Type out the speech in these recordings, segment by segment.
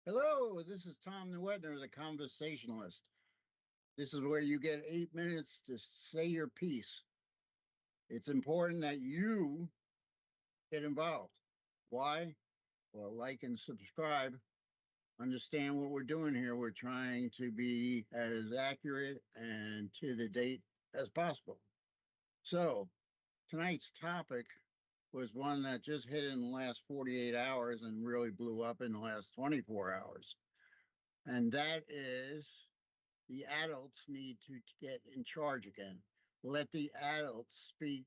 Hello, this is Tom Newetner, the conversationalist. This is where you get 8 minutes to say your piece. It's important that you get involved. Why? Well, like and subscribe. Understand what we're doing here. We're trying to be as accurate and to the date as possible. So, tonight's topic was one that just hit in the last 48 hours and really blew up in the last 24 hours. And that is the adults need to get in charge again. Let the adults speak.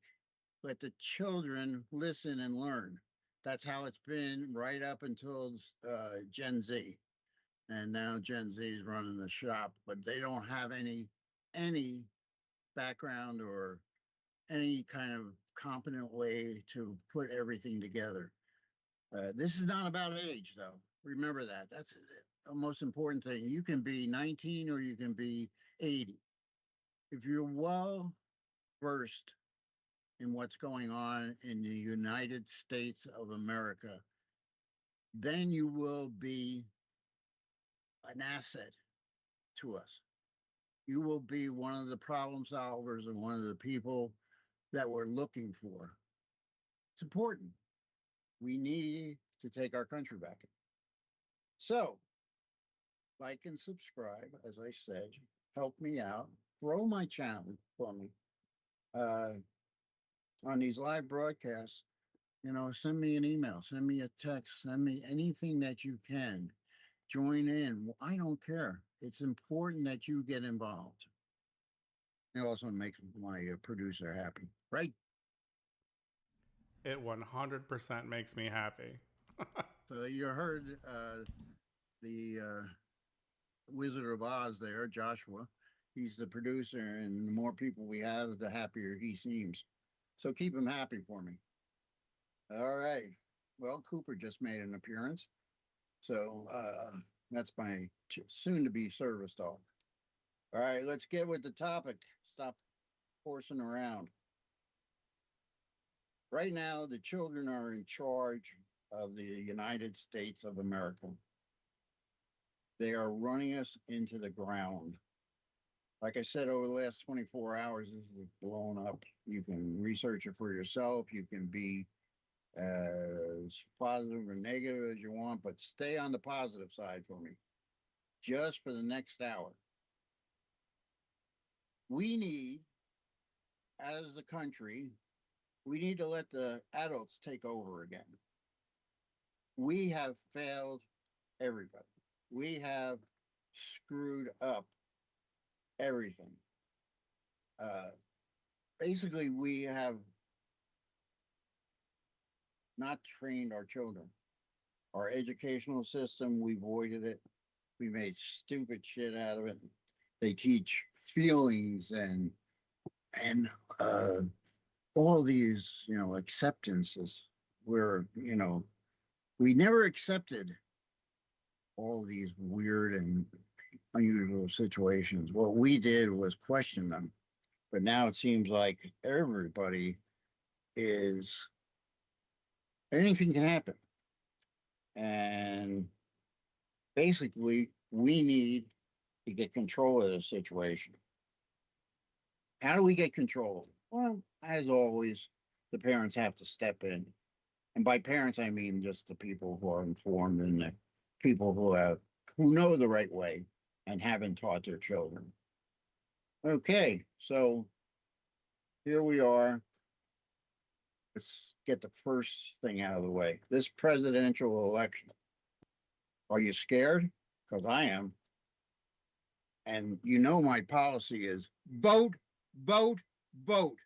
Let the children listen and learn. That's how it's been right up until Gen Z, and now Gen Z is running the shop. But they don't have any background or any kind of competent way to put everything together. This is not about age, though. Remember that. That's the most important thing. You can be 19 or you can be 80. If you're well versed in what's going on in the United States of America, then you will be an asset to us. You will be one of the problem solvers and one of the people that we're looking for. It's important. We need to take our country back. So, like and subscribe, as I said, help me out, grow my channel for me. Uh, on these live broadcasts, send me an email, send me a text, send me anything that you can. Join in. I don't care. It's important that you get involved. It also makes my producer happy, right? It 100% makes me happy. So you heard the Wizard of Oz there, Joshua. He's the producer, and the more people we have, the happier he seems. So keep him happy for me. All right. Well, Cooper just made an appearance. So that's my soon to be service dog. All right, let's get with the topic. Stop horsing around. Right now, the children are in charge of the United States of America. They are running us into the ground. Like I said, over the last 24 hours, this is blown up. You can research it for yourself. You can be as positive or negative as you want, but stay on the positive side for me, just for the next hour. We need, as a country, we need to let the adults take over again. We have failed everybody. We have screwed up everything. Uh, Basically, we have not trained our children. Our educational system, we voided it. We made stupid shit out of it. They teach feelings and all these, acceptances where, we never accepted all these weird and unusual situations. What we did was question them. But now it seems like everybody is, anything can happen. And basically, we need to get control of the situation. How do we get control? Well, as always, the parents have to step in. And by parents, I mean just the people who are informed and the people who know the right way and haven't taught their children. Okay, so here we are. Let's get the first thing out of the way. This presidential election. Are you scared? Because I am. And my policy is vote, vote, vote.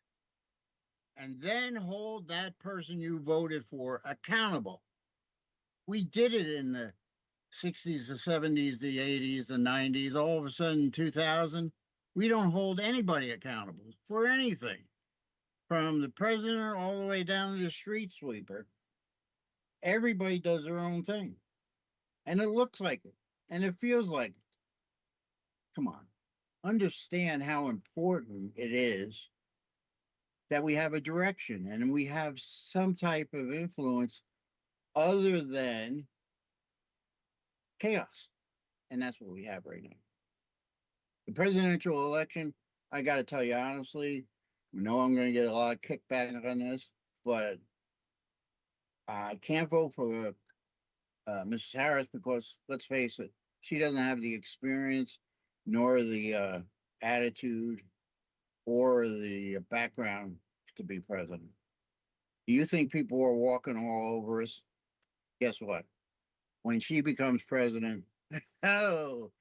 And then hold that person you voted for accountable. We did it in the 60s, the 70s, the 80s, the 90s. All of a sudden, 2000, we don't hold anybody accountable for anything, from the president all the way down to the street sweeper. Everybody does their own thing. And it looks like it. And it feels like it. Come on. Understand how important it is that we have a direction and we have some type of influence other than chaos. And that's what we have right now. The presidential election, I got to tell you honestly, I know I'm going to get a lot of kickback on this, but I can't vote for Mrs. Harris because let's face it, she doesn't have the experience nor the attitude or the background to be president. Do you think people are walking all over us? Guess what? When she becomes president, oh,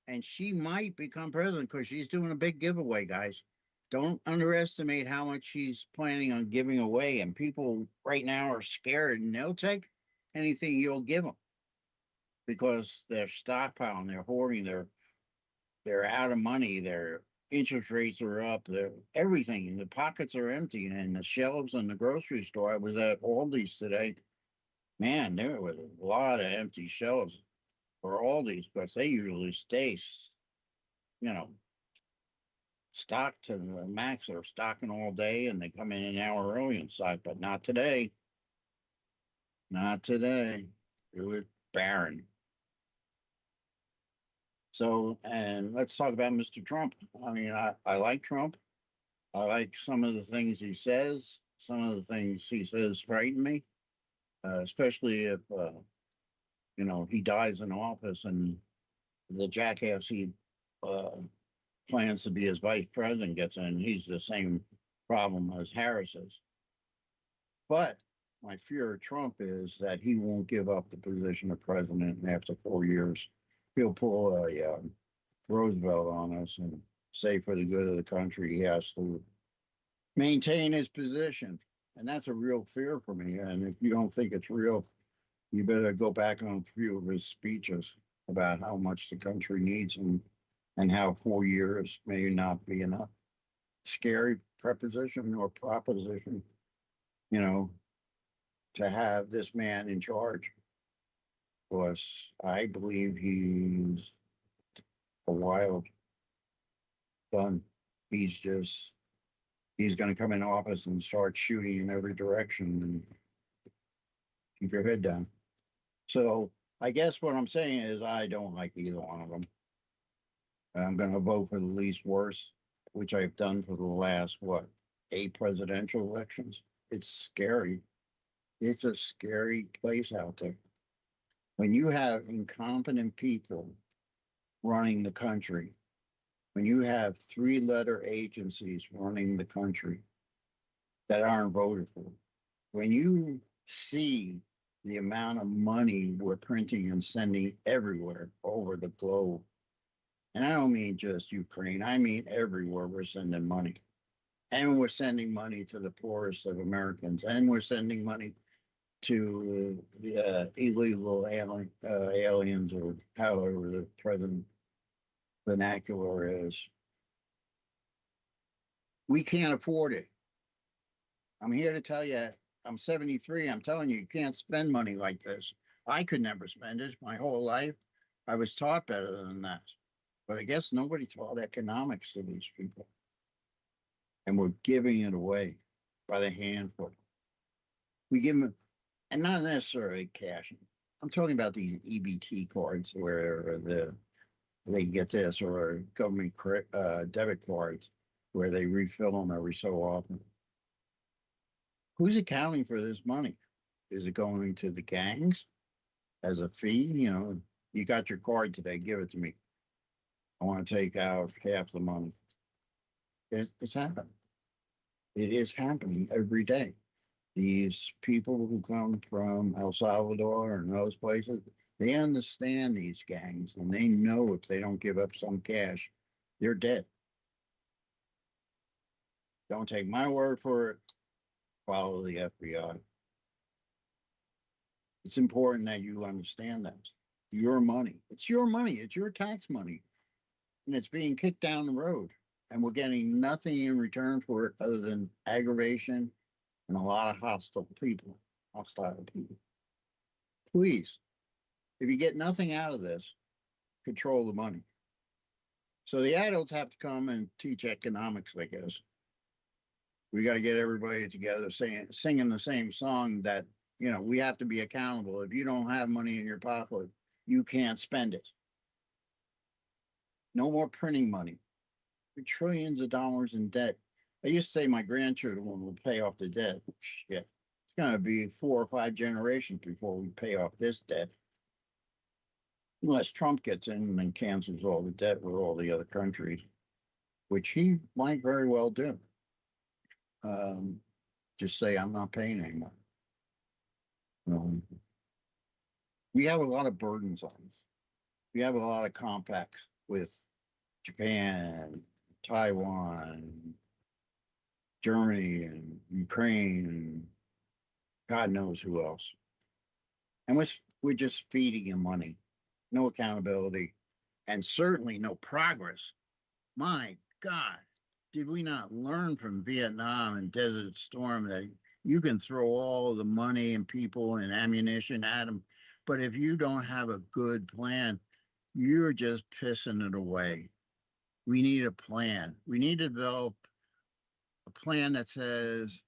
and she might become president because she's doing a big giveaway, guys. Don't underestimate how much she's planning on giving away. And people right now are scared and they'll take anything you'll give them because they're stockpiling, they're hoarding, they're out of money, their interest rates are up, their everything, the pockets are empty, and the shelves in the grocery store. I was at Aldi's today. Man, there was a lot of empty shelves for Aldi's because they usually stay, you know, stocked to the max. They're stocking all day and they come in an hour early inside, but not today. Not today. It was barren. So, and let's talk about Mr. Trump. I mean, I like Trump. I like some of the things he says. Some of the things he says frighten me, especially if, he dies in office and the jackass he uh, plans to be his vice president gets in. He's the same problem as Harris is. But my fear of Trump is that he won't give up the position of president after 4 years. He'll pull a Roosevelt on us and say for the good of the country, he has to maintain his position. And that's a real fear for me. And if you don't think it's real, you better go back on a few of his speeches about how much the country needs him and how 4 years may not be enough. Scary preposition or proposition, to have this man in charge. Because I believe he's a wild gun. He's going to come in office and start shooting in every direction and keep your head down. So I guess what I'm saying is I don't like either one of them. I'm going to vote for the least worst, which I've done for the last, 8 presidential elections. It's scary. It's a scary place out there. When you have incompetent people running the country, when you have 3-letter agencies running the country that aren't voted for, when you see the amount of money we're printing and sending everywhere over the globe, and I don't mean just Ukraine, I mean everywhere we're sending money. And we're sending money to the poorest of Americans, and we're sending money to the illegal aliens, or however the present vernacular is. We can't afford it. I'm here to tell you, I'm 73. I'm telling you, you can't spend money like this. I could never spend it my whole life. I was taught better than that. But I guess nobody taught economics to these people. And we're giving it away by the handful. We give them, and not necessarily cash. I'm talking about these EBT cards where they get this, or government debit cards where they refill them every so often. Who's accounting for this money? Is it going to the gangs as a fee? You got your card today, give it to me. I want to take out half the money. It's happening. It is happening every day. These people who come from El Salvador and those places, they understand these gangs, and they know if they don't give up some cash, they're dead. Don't take my word for it. Follow the FBI. It's important that you understand that. Your money. It's your money. It's your tax money. And it's being kicked down the road. And we're getting nothing in return for it other than aggravation and a lot of hostile people. Please, if you get nothing out of this, control the money. So the adults have to come and teach economics, I guess. We got to get everybody together singing the same song that, we have to be accountable. If you don't have money in your pocket, you can't spend it. No more printing money. Trillions of dollars in debt. I used to say my grandchildren will pay off the debt. Shit. It's going to be 4 or 5 generations before we pay off this debt. Unless Trump gets in and cancels all the debt with all the other countries, which he might very well do. Just say, I'm not paying anymore. We have a lot of burdens on us. We have a lot of compacts with Japan, Taiwan, Germany, and Ukraine, and God knows who else. And we're just feeding them money, no accountability, and certainly no progress. My God, did we not learn from Vietnam and Desert Storm that you can throw all the money and people and ammunition at them, but if you don't have a good plan, you're just pissing it away. We need a plan. We need to develop a plan that says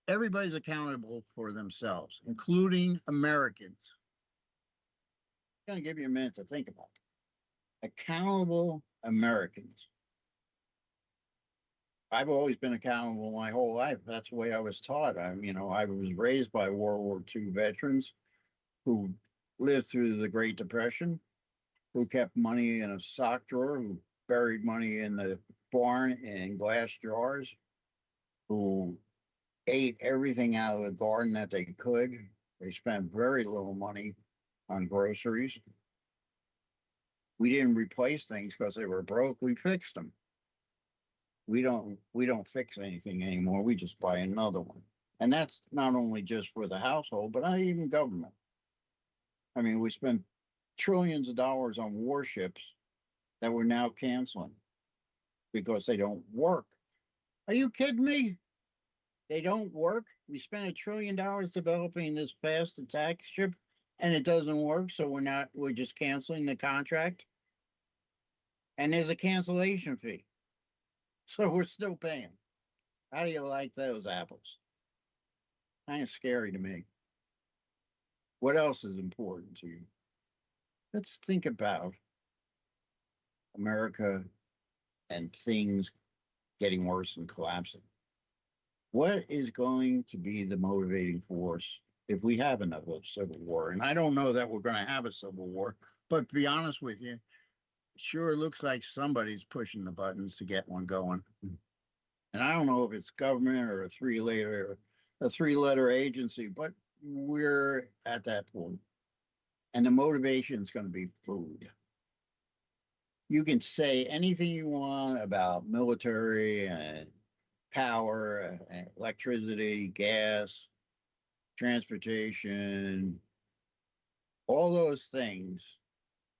everybody's accountable for themselves, including Americans. I'm going to give you a minute to think about it. Accountable Americans. I've always been accountable my whole life. That's the way I was taught. I was raised by World War II veterans who lived through the Great Depression, who kept money in a sock drawer, who buried money in the barn in glass jars, who ate everything out of the garden that they could. They spent very little money on groceries. We didn't replace things because they were broke. We fixed them. We don't fix anything anymore. We just buy another one. And that's not only just for the household, but not even government. I mean, we spent trillions of dollars on warships that we're now canceling because they don't work. Are you kidding me? They don't work. We spent $1 trillion developing this fast attack ship and it doesn't work. So we're just canceling the contract. And there's a cancellation fee. So we're still paying. How do you like those apples? Kind of scary to me. What else is important to you? Let's think about America and things getting worse and collapsing. What is going to be the motivating force if we have another civil war? And I don't know that we're going to have a civil war, but to be honest with you, sure looks like somebody's pushing the buttons to get one going. And I don't know if it's government or a three-letter agency, but we're at that point. And the motivation is going to be food. You can say anything you want about military and power, and electricity, gas, transportation. All those things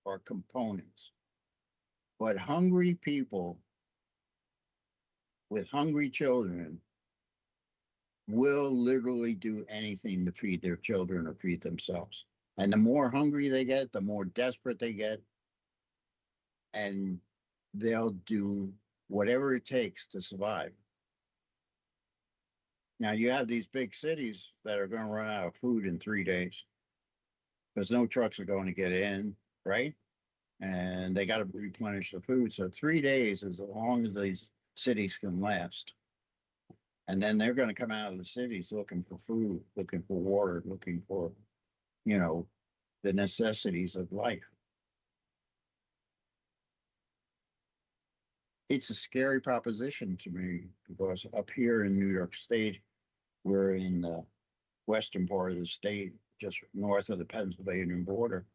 are components. But hungry people with hungry children will literally do anything to feed their children or feed themselves. And the more hungry they get, the more desperate they get. And they'll do whatever it takes to survive. Now, you have these big cities that are going to run out of food in 3 days because no trucks are going to get in, right? And they got to replenish the food. So 3 days is as long as these cities can last. And then they're going to come out of the cities looking for food, looking for water, looking for, the necessities of life. It's a scary proposition to me because up here in New York State, we're in the western part of the state, just north of the Pennsylvania border.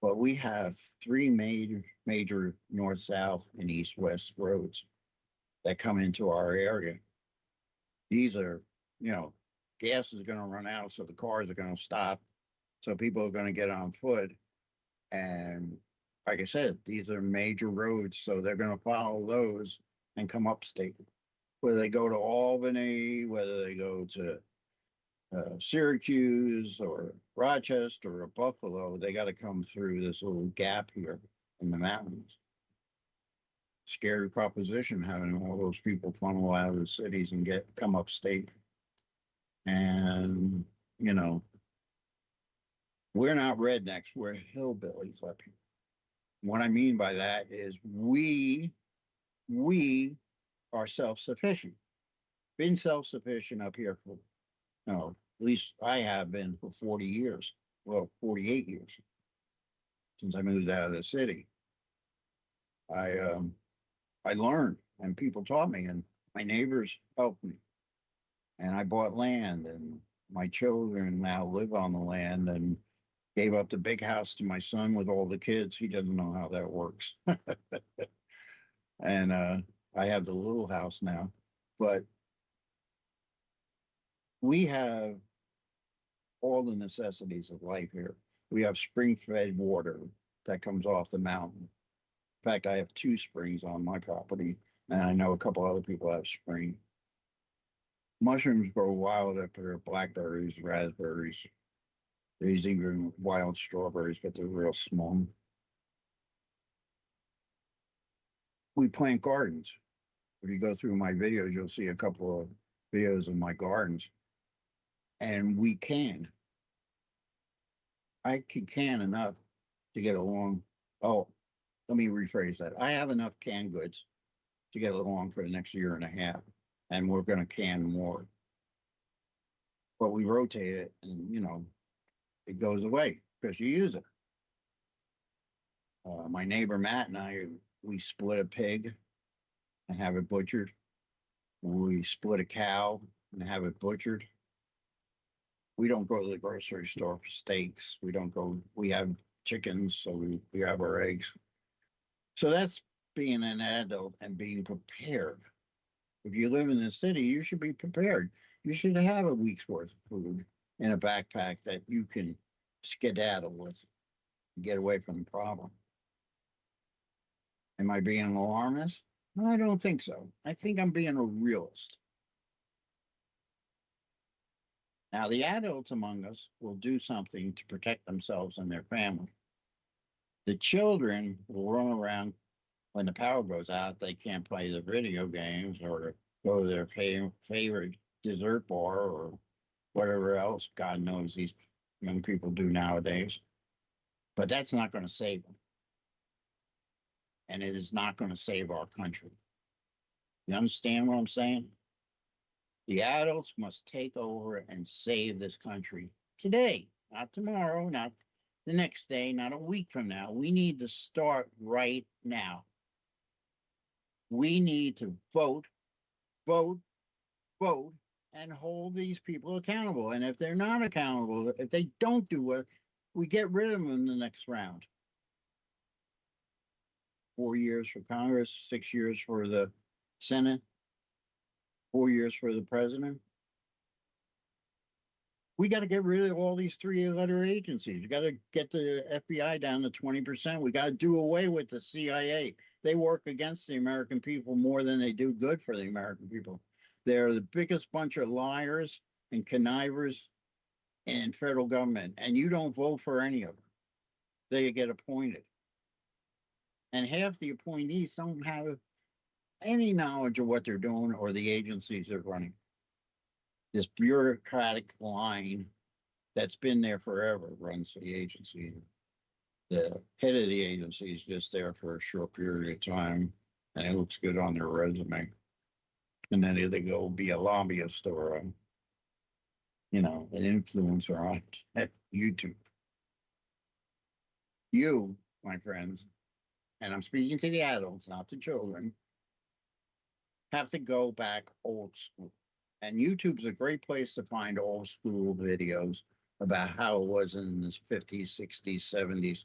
But we have 3 major north-south and east-west roads that come into our area. These are, gas is going to run out, so the cars are going to stop. So people are going to get on foot. And like I said, these are major roads, so they're going to follow those and come upstate. Whether they go to Albany, whether they go to Syracuse or Rochester or Buffalo, they got to come through this little gap here in the mountains. Scary proposition having all those people funnel out of the cities and come upstate. And, We're not rednecks, we're hillbillies up here. What I mean by that is we are self-sufficient. Been self-sufficient up here for, no, at least I have been for 40 years. Well, 48 years since I moved out of the city. I learned and people taught me and my neighbors helped me. And I bought land and my children now live on the land and gave up the big house to my son with all the kids. He doesn't know how that works. And I have the little house now. But we have all the necessities of life here. We have spring-fed water that comes off the mountain. In fact, I have 2 springs on my property, and I know a couple other people have spring. Mushrooms grow wild up here, blackberries, raspberries. There's even wild strawberries, but they're real small. We plant gardens. If you go through my videos, you'll see a couple of videos of my gardens. And we can. I can enough to get along. Oh, let me rephrase that. I have enough canned goods to get along for the next year and a half, and we're going to can more. But we rotate it, and it goes away because you use it. My neighbor Matt and I, we split a pig and have it butchered. We split a cow and have it butchered. We don't go to the grocery store for steaks. We don't go, we have chickens, so we have our eggs. So that's being an adult and being prepared. If you live in the city, you should be prepared. You should have a week's worth of food in a backpack that you can skedaddle with, get away from the problem. Am I being an alarmist? I don't think so. I think I'm being a realist. Now, the adults among us will do something to protect themselves and their family. The children will run around when the power goes out. They can't play the video games or go to their favorite dessert bar or whatever else God knows these young people do nowadays. But that's not going to save them. And it is not going to save our country. You understand what I'm saying? The adults must take over and save this country today, not tomorrow, not the next day, not a week from now. We need to start right now. We need to vote, vote, vote, and hold these people accountable. And if they're not accountable, if they don't do it, we get rid of them in the next round. 4 years for Congress, 6 years for the Senate, 4 years for the president. We got to get rid of all these 3-letter agencies. We got to get the FBI down to 20%. We got to do away with the CIA. They work against the American people more than they do good for the American people. They're the biggest bunch of liars and connivers in federal government, and you don't vote for any of them. They get appointed. And half the appointees don't have any knowledge of what they're doing or the agencies they're running. This bureaucratic line that's been there forever runs the agency. The head of the agency is just there for a short period of time, and it looks good on their resume. And then they go be a lobbyist or an influencer on YouTube. You, my friends, and I'm speaking to the adults, not the children, have to go back old school. And YouTube's a great place to find old school videos about how it was in the 50s, 60s, 70s,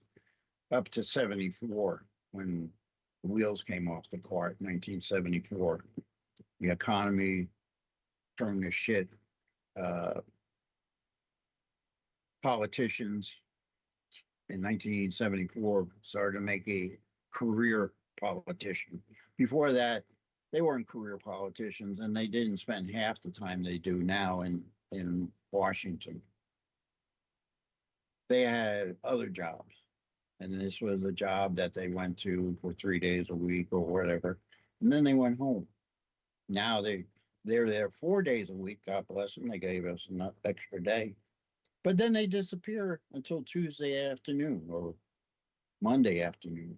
up to 74 when the wheels came off the cart, 1974. The economy turned to shit. Politicians in 1974 started to make a career politician. Before that, they weren't career politicians, and they didn't spend half the time they do now in Washington. They had other jobs, and this was a job that they went to for 3 days a week or whatever, and then they went home. Now they're there 4 days a week. God bless them. They gave us an extra day, But then they disappear until Tuesday afternoon or Monday afternoon.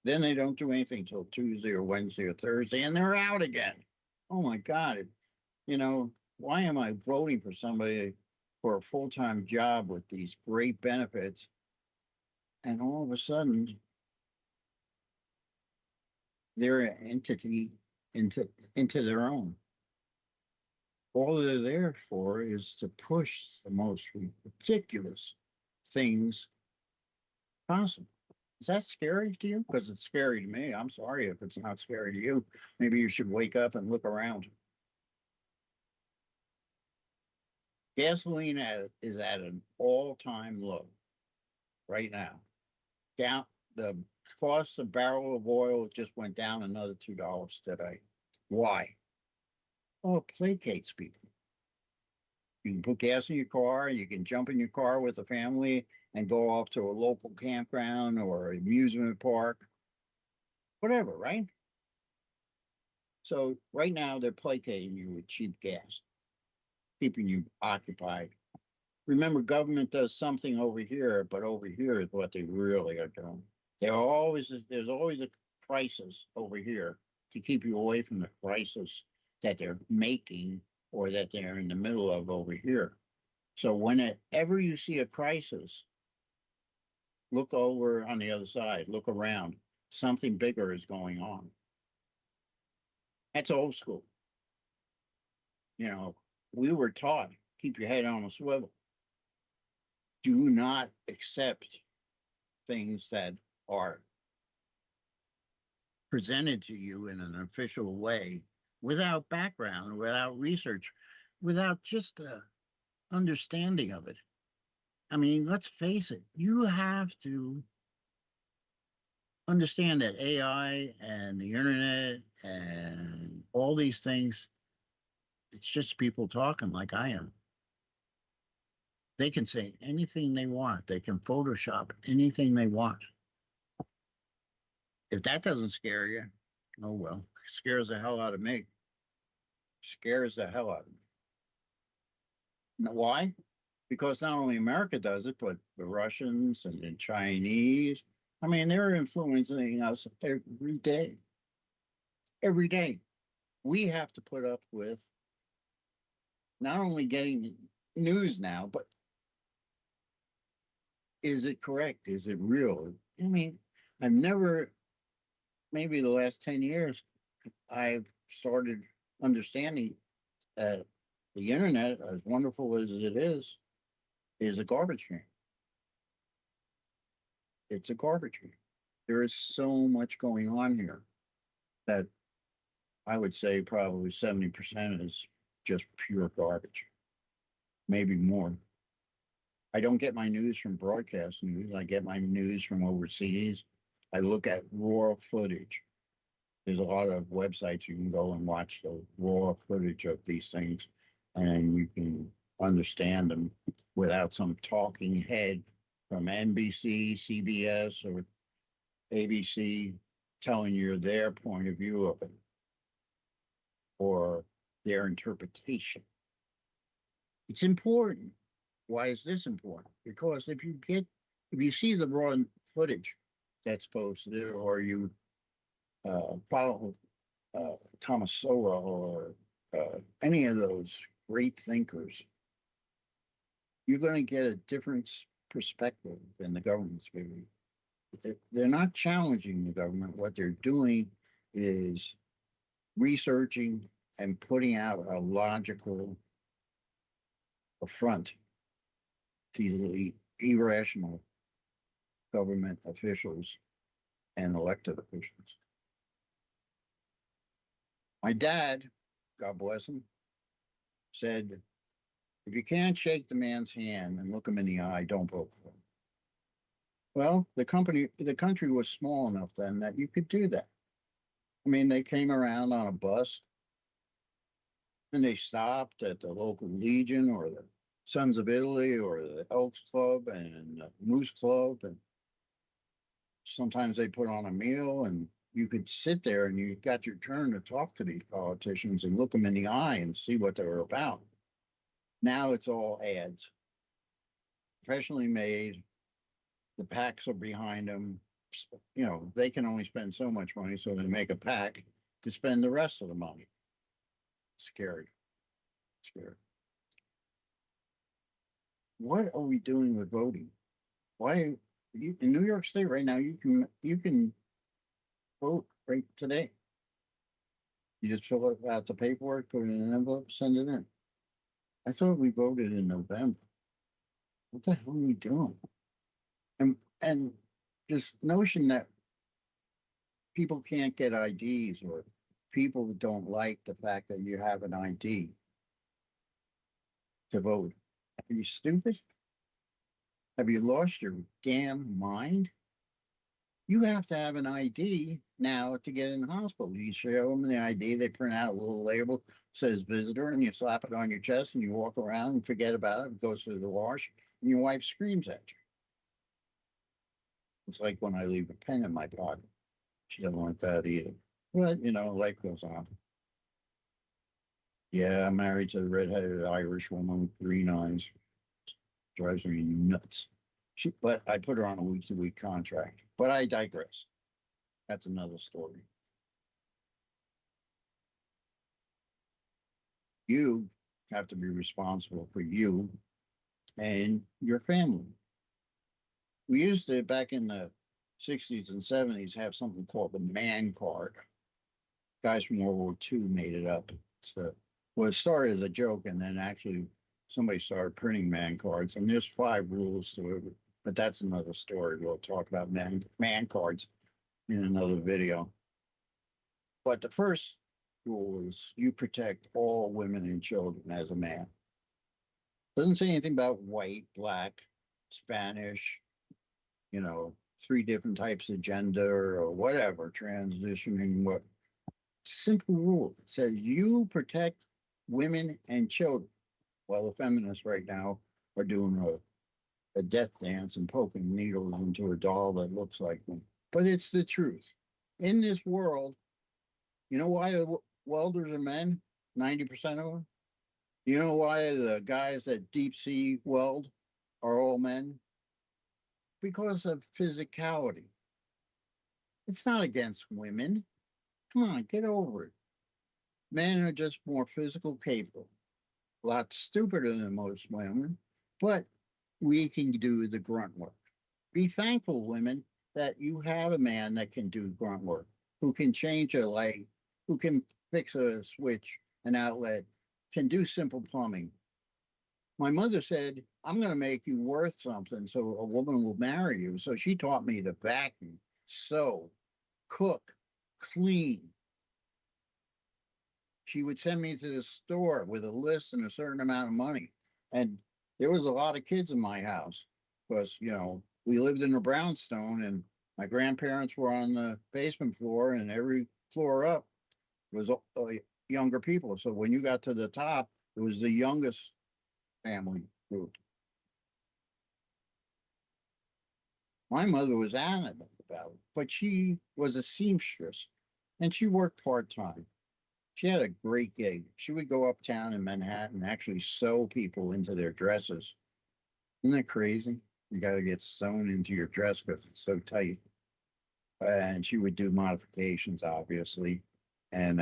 Then they don't do anything till Tuesday or Wednesday or Thursday, and they're out again. Oh my God. You know, why am I voting for somebody for a full-time job with these great benefits? And all of a sudden, they're an entity into their own. All they're there for is to push the most ridiculous things possible. Is that scary to you? Because it's scary to me. I'm sorry if it's not scary to you. Maybe you should wake up and look around. Gasoline is at an all-time low right now. Down the cost of barrel of oil just went down another $2 today. Why? Oh, it placates people. You can put gas in your car, you can jump in your car with a family and go off to a local campground or amusement park, whatever, right? So right now they're placating you with cheap gas, keeping you occupied. Remember, government does something over here, but over here is what they really are doing. There's always a crisis over here to keep you away from the crisis that they're making or that they're in the middle of over here. So whenever you see a crisis, look over on the other side, look around. Something bigger is going on. That's old school. You know, we were taught, keep your head on a swivel. Do not accept things that are presented to you in an official way without background, without research, without just a understanding of it. I mean, let's face it, you have to understand that AI and the internet and all these things, it's just people talking like I am. They can say anything they want. They can Photoshop anything they want. If that doesn't scare you, oh well, it scares the hell out of me. Scares the hell out of me. Why? Because not only America does it, but the Russians and the Chinese. I mean, they're influencing us every day. Every day. We have to put up with not only getting news now, but is it correct? Is it real? I mean, I've never, maybe the last 10 years, I've started understanding that the internet, as wonderful as it is a garbage can. It's a garbage can. There is so much going on here that I would say probably 70% is just pure garbage, maybe more. I don't get my news from broadcast news. I get my news from overseas. I look at raw footage. There's a lot of websites you can go and watch the raw footage of these things, and you can understand them without some talking head from NBC, CBS, or ABC telling you their point of view of it or their interpretation. It's important. Why is this important? Because if you see the raw footage that's posted, or you follow Thomas Sowell or any of those great thinkers, you're going to get a different perspective than the government's giving you. They're not challenging the government. What they're doing is researching and putting out a logical affront to the irrational government officials and elected officials. My dad, God bless him, said, if you can't shake the man's hand and look him in the eye, don't vote for him. Well, the country was small enough then that you could do that. I mean, they came around on a bus and they stopped at the local Legion or the Sons of Italy or the Elks Club and the Moose Club. And sometimes they put on a meal and you could sit there and you got your turn to talk to these politicians and look them in the eye and see what they were about. Now it's all ads. professionally made. The packs are behind them. You know, they can only spend so much money, so they make a pack to spend the rest of the money. Scary. Scary. What are we doing with voting? Why in New York State right now you can vote right today. You just fill out the paperwork, put it in an envelope, send it in. I thought we voted in November. What the hell are we doing? And this notion that people can't get IDs or people don't like the fact that you have an ID to vote. Are you stupid? Have you lost your damn mind? You have to have an ID now to get in the hospital. You show them the ID, they print out a little label, says visitor, and you slap it on your chest and you walk around and forget about it. It goes through the wash, and your wife screams at you. It's like when I leave a pen in my pocket. She doesn't like that either. But, you know, life goes on. Yeah, I'm married to the redheaded Irish woman with 3 9s. Drives me nuts. But I put her on a week-to-week contract. But I digress. That's another story. You have to be responsible for you and your family. We used to, back in the 60s and 70s, have something called the man card. Guys from World War II made it up. Well, it started as a joke, and then actually somebody started printing man cards, and there's 5 rules to it, but that's another story. We'll talk about man cards in another video. But the first rule is you protect all women and children as a man. Doesn't say anything about white, black, Spanish, you know, 3 different types of gender or whatever, transitioning, what. Simple rule. It says you protect women and children. Well, the feminists right now are doing a death dance and poking needles into a doll that looks like me. But it's the truth. In this world, you know why the welders are men? 90% of them. You know why the guys that deep sea weld are all men? Because of physicality. It's not against women. Come on, get over it. Men are just more physical capable. A lot stupider than most women, but we can do the grunt work. Be thankful, women, that you have a man that can do grunt work, who can change a light, who can fix a switch, an outlet, can do simple plumbing. My mother said, I'm going to make you worth something so a woman will marry you. So she taught me to vacuum, sew, cook, clean. She would send me to the store with a list and a certain amount of money. And there was a lot of kids in my house because, you know, we lived in a brownstone and my grandparents were on the basement floor and every floor up was younger people. So when you got to the top, it was the youngest family group. My mother was adamant about it, but she was a seamstress and she worked part-time. She had a great gig. She would go uptown in Manhattan and actually sew people into their dresses. Isn't that crazy? You got to get sewn into your dress because it's so tight. And she would do modifications, obviously. And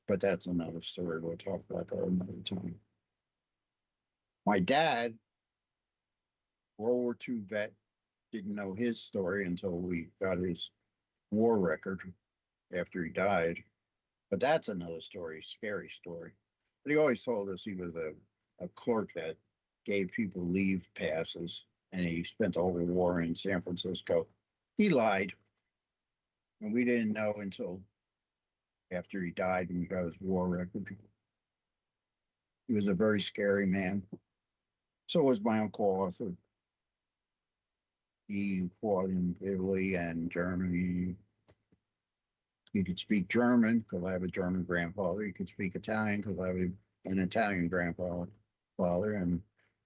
but that's another story. We'll talk about that another time. My dad, World War II vet, didn't know his story until we got his war record after he died. But that's another story, scary story. But he always told us he was a clerk that gave people leave passes, and he spent the whole war in San Francisco. He lied, and we didn't know until after he died and we got his war record. He was a very scary man. So was my Uncle Arthur. He fought in Italy and Germany. He could speak German because I have a German grandfather. He could speak Italian because I have an Italian grandfather. And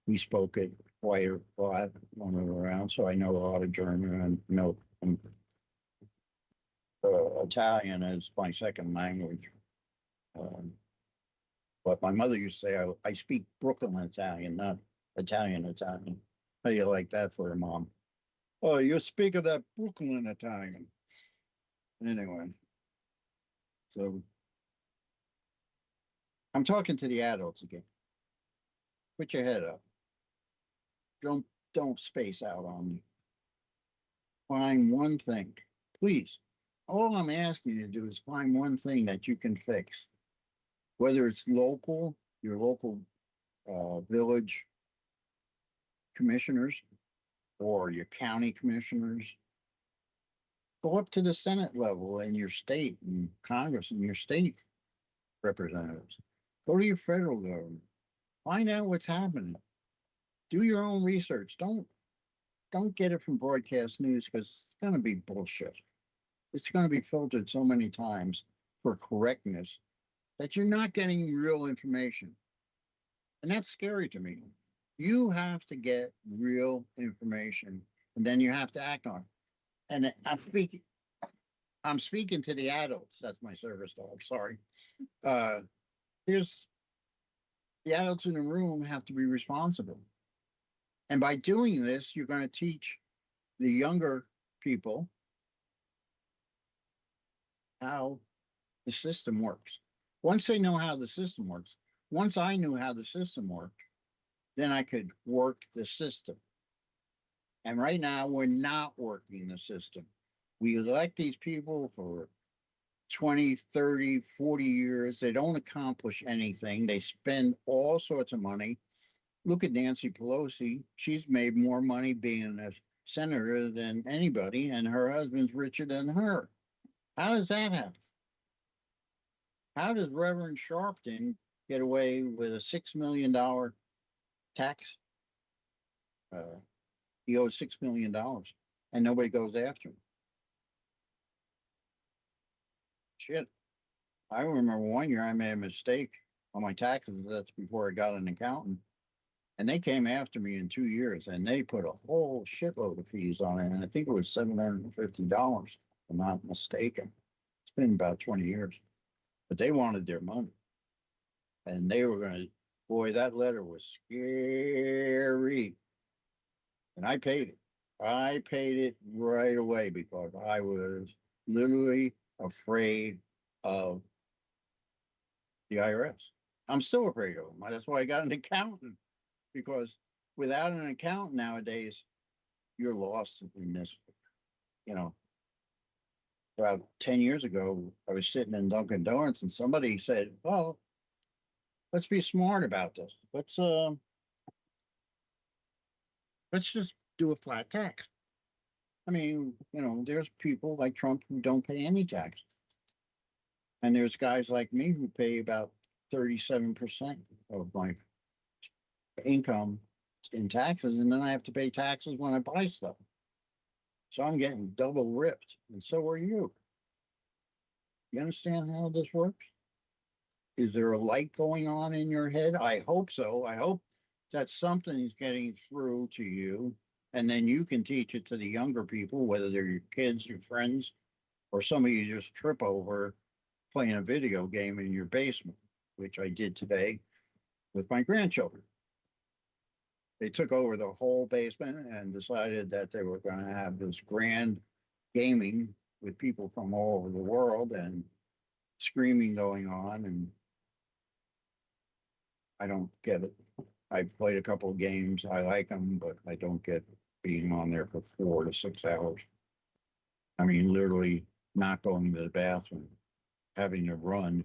we spoke it quite a lot when we were around. So I know a lot of German and know Italian is my second language. But my mother used to say I speak Brooklyn Italian, not Italian. How do you like that for a mom? Oh, you speak of that Brooklyn Italian. Anyway, so I'm talking to the adults again. Put your head up. Don't don't space out on me. Find one thing, please. All I'm asking you to do is find one thing that you can fix, whether it's local, your local village commissioners or your county commissioners. Go up to the Senate level in your state and Congress and your state representatives. Go to your federal government. Find out what's happening. Do your own research. Don't get it from broadcast news because it's going to be bullshit. It's going to be filtered so many times for correctness that you're not getting real information. And that's scary to me. You have to get real information and then you have to act on it. And I'm speaking to the adults. That's my service dog. Sorry. Here's the adults in the room have to be responsible. And by doing this, you're going to teach the younger people how the system works. Once they know how the system works, once I knew how the system worked, then I could work the system. And right now, we're not working the system. We elect these people for 20, 30, 40 years. They don't accomplish anything. They spend all sorts of money. Look at Nancy Pelosi. She's made more money being a senator than anybody, and her husband's richer than her. How does that happen? How does Reverend Sharpton get away with a $6 million tax? He owes $6 million and nobody goes after him. Shit. I remember one year I made a mistake on my taxes. That's before I got an accountant. And they came after me in 2 years and they put a whole shitload of fees on it. And I think it was $750, if I'm not mistaken. It's been about 20 years. But they wanted their money. And they were going to, boy, that letter was scary. And I paid it. I paid it right away because I was literally afraid of the IRS. I'm still afraid of them. That's why I got an accountant, because without an accountant nowadays, you're lost in this. You know, about 10 years ago, I was sitting in Dunkin' Donuts and somebody said, well, let's be smart about this. Let's just do a flat tax. I mean, you know, there's people like Trump who don't pay any taxes. And there's guys like me who pay about 37% of my income in taxes, and then I have to pay taxes when I buy stuff. So I'm getting double ripped, and so are you. You understand how this works? Is there a light going on in your head? I hope so. I hope that something's getting through to you, and then you can teach it to the younger people, whether they're your kids, your friends, or some of you just trip over playing a video game in your basement, which I did today with my grandchildren. They took over the whole basement and decided that they were going to have this grand gaming with people from all over the world and screaming going on. And I don't get it. I've played a couple of games. I like them, but I don't get being on there for 4 to 6 hours. I mean, literally not going to the bathroom, having to run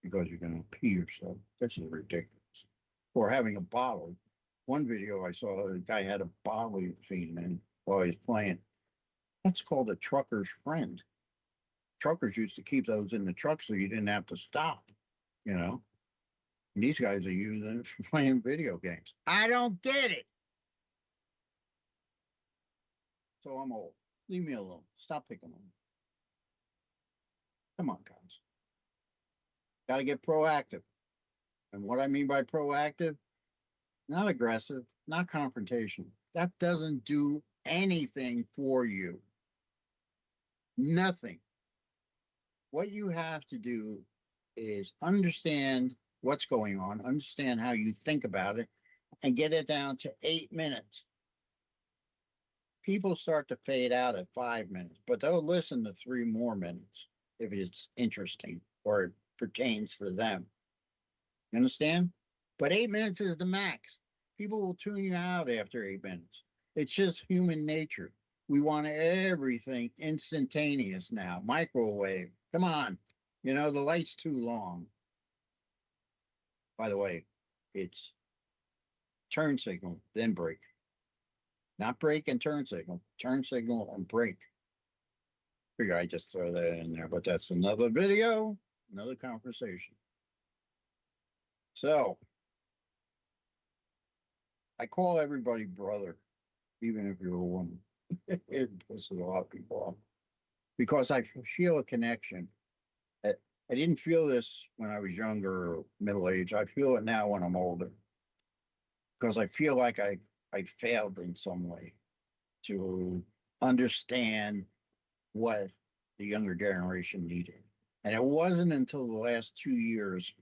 because you're going to pee yourself. This is ridiculous. Or having a bottle. One video I saw, the guy had a bottle he was feeding in while he was playing. That's called a trucker's friend. Truckers used to keep those in the truck so you didn't have to stop, you know. And these guys are using it for playing video games. I don't get it. So I'm old. Leave me alone. Stop picking on me. Come on, guys. Got to get proactive. And what I mean by proactive, not aggressive, not confrontational. That doesn't do anything for you. Nothing. What you have to do is understand what's going on, understand how you think about it, and get it down to 8 minutes. people start to fade out at 5 minutes, but they'll listen to 3 more minutes if it's interesting or it pertains to them. You understand? But 8 minutes is the max. People will tune you out after 8 minutes. It's just human nature. We want everything instantaneous now. Microwave. Come on. You know, the light's too long. By the way, it's turn signal, then brake. Not brake and turn signal and brake. Figure I just throw that in there, but that's another video, another conversation. So I call everybody brother, even if you're a woman. It pisses a lot of people off because I feel a connection. I didn't feel this when I was younger or middle age. I feel it now when I'm older because I feel like I failed in some way to understand what the younger generation needed. And it wasn't until the last 2 years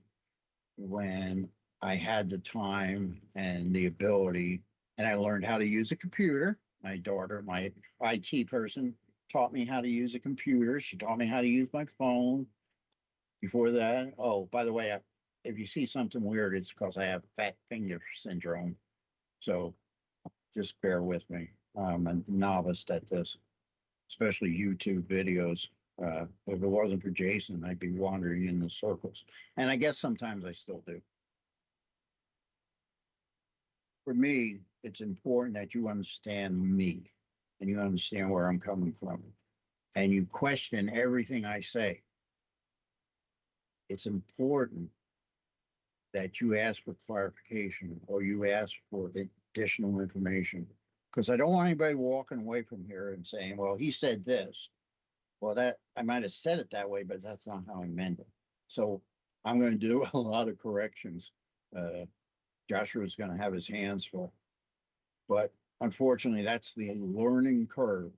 when I had the time and the ability, and I learned how to use a computer. My daughter, my IT person, taught me how to use a computer. She taught me how to use my phone. Before that, oh, by the way, if you see something weird, it's because I have fat finger syndrome. So just bear with me. I'm a novice at this, especially YouTube videos. If it wasn't for Jason, I'd be wandering in the circles. And I guess sometimes I still do. For me, it's important that you understand me and you understand where I'm coming from and you question everything I say. It's important that you ask for clarification or you ask for additional information because I don't want anybody walking away from here and saying, well, he said this. Well, that I might have said it that way, but that's not how I meant it. So I'm going to do a lot of corrections. Joshua's going to have his hands full. But unfortunately, that's the learning curve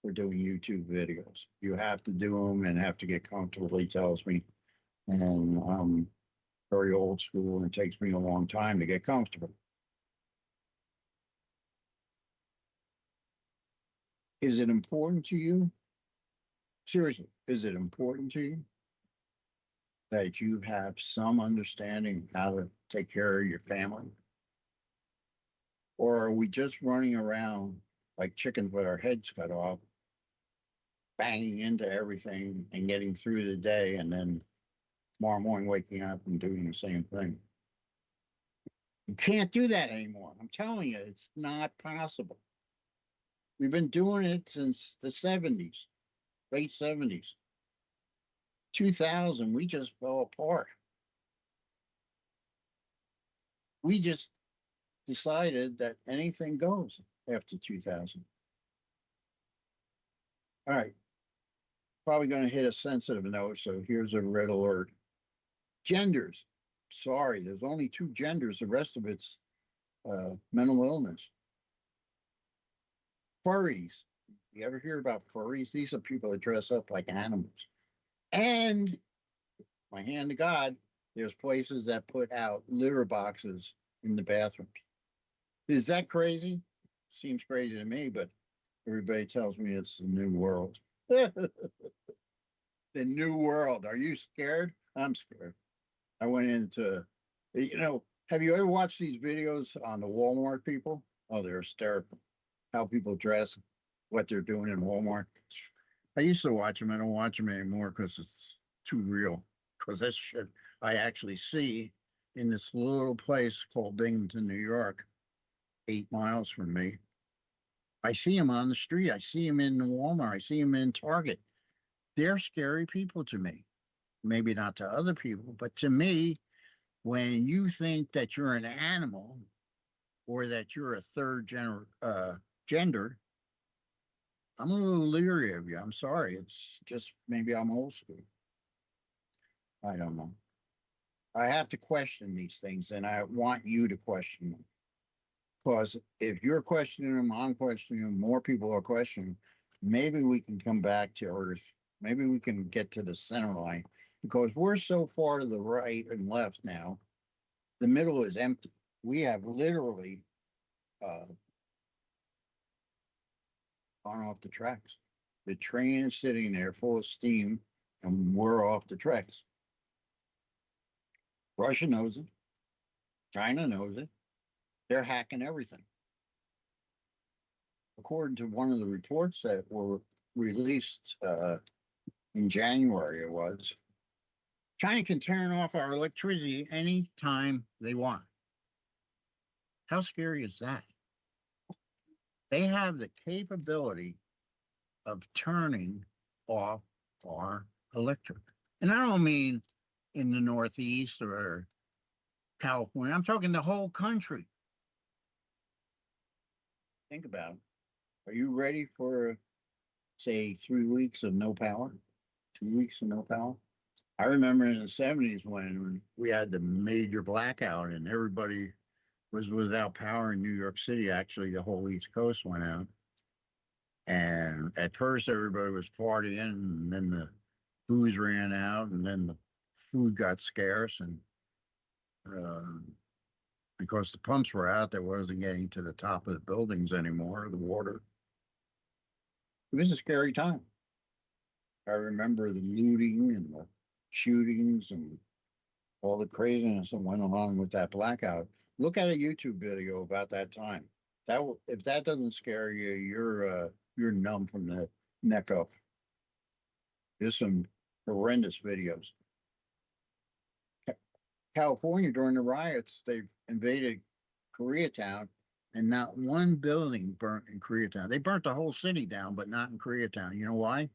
for doing YouTube videos. You have to do them and have to get comfortable, he tells me. And I'm very old school and it takes me a long time to get comfortable. Is it important to you? Seriously, is it important to you that you have some understanding how to take care of your family? Or are we just running around like chickens with our heads cut off, banging into everything and getting through the day and then tomorrow morning waking up and doing the same thing? You can't do that anymore. I'm telling you, it's not possible. We've been doing it since the 70s, late 70s. 2000, we just fell apart. We just decided that anything goes after 2000. All right, probably going to hit a sensitive note, so here's a red alert. Genders. Sorry, there's only 2 genders. The rest of it's mental illness. Furries. You ever hear about furries? These are people that dress up like animals. And my hand to God, there's places that put out litter boxes in the bathrooms. Is that crazy? Seems crazy to me, but everybody tells me it's the new world. The new world. Are you scared? I'm scared. I went into, have you ever watched these videos on the Walmart people? Oh, they're hysterical. How people dress, what they're doing in Walmart. I used to watch them. I don't watch them anymore because it's too real. Because that's shit I actually see in this little place called Binghamton, New York, 8 miles from me. I see them on the street. I see them in Walmart. I see them in Target. They're scary people to me. Maybe not to other people, but to me, when you think that you're an animal or that you're a third gender, I'm a little leery of you. I'm sorry. It's just maybe I'm old school. I don't know. I have to question these things, and I want you to question them. Because if you're questioning them, I'm questioning them, more people are questioning, maybe we can come back to earth. Maybe we can get to the center line because we're so far to the right and left now. The middle is empty. We have literally gone off the tracks. The train is sitting there full of steam and we're off the tracks. Russia knows it. China knows it. They're hacking everything. According to one of the reports that were released in January, it was China can turn off our electricity anytime they want. How scary is that? They have the capability of turning off our electric. And I don't mean in the Northeast or California. I'm talking the whole country. Think about it. Are you ready for, say, 3 weeks of no power? 2 weeks of no power? I remember in the 70s when we had the major blackout and everybody was without power in New York City. Actually, the whole East Coast went out. And at first, everybody was partying, and then the booze ran out, and then the food got scarce. And because the pumps were out, that wasn't getting to the top of the buildings anymore, the water. It was a scary time. I remember the looting and the shootings and all the craziness that went along with that blackout. Look at a YouTube video about that time. If that doesn't scare you, you're numb from the neck up. There's some horrendous videos. California during the riots, they invaded Koreatown, and not one building burnt in Koreatown. They burnt the whole city down, but not in Koreatown. You know why?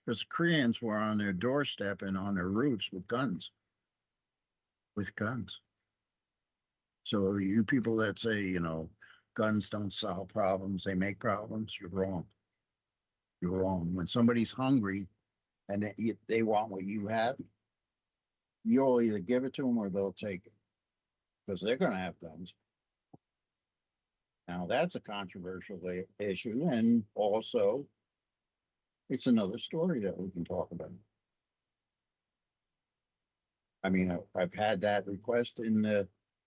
Because Koreans were on their doorstep and on their roofs with guns. With guns. So you people that say, you know, guns don't solve problems, they make problems, you're wrong. You're wrong. When somebody's hungry and they want what you have, you'll either give it to them or they'll take it because they're going to have guns. Now, that's a controversial issue. And also, it's another story that we can talk about. I mean, I've had that request in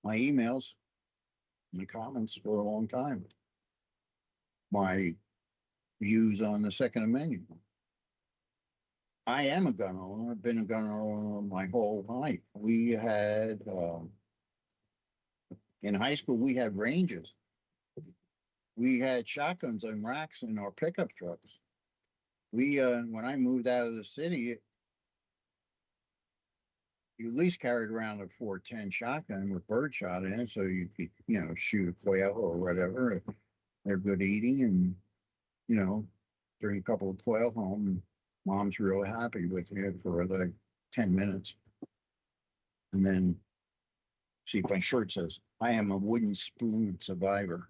my emails, my comments for a long time. My views on the Second Amendment. I am a gun owner. I've been a gun owner my whole life. We had, in high school, we had ranges. We had shotguns and racks in our pickup trucks. When I moved out of the city, you at least carried around a 410 shotgun with birdshot in it, so you could, shoot a quail or whatever. They're good eating, and bring a couple of quail home. And mom's real happy with it for like 10 minutes. And then, see, my shirt says, I am a wooden spoon survivor.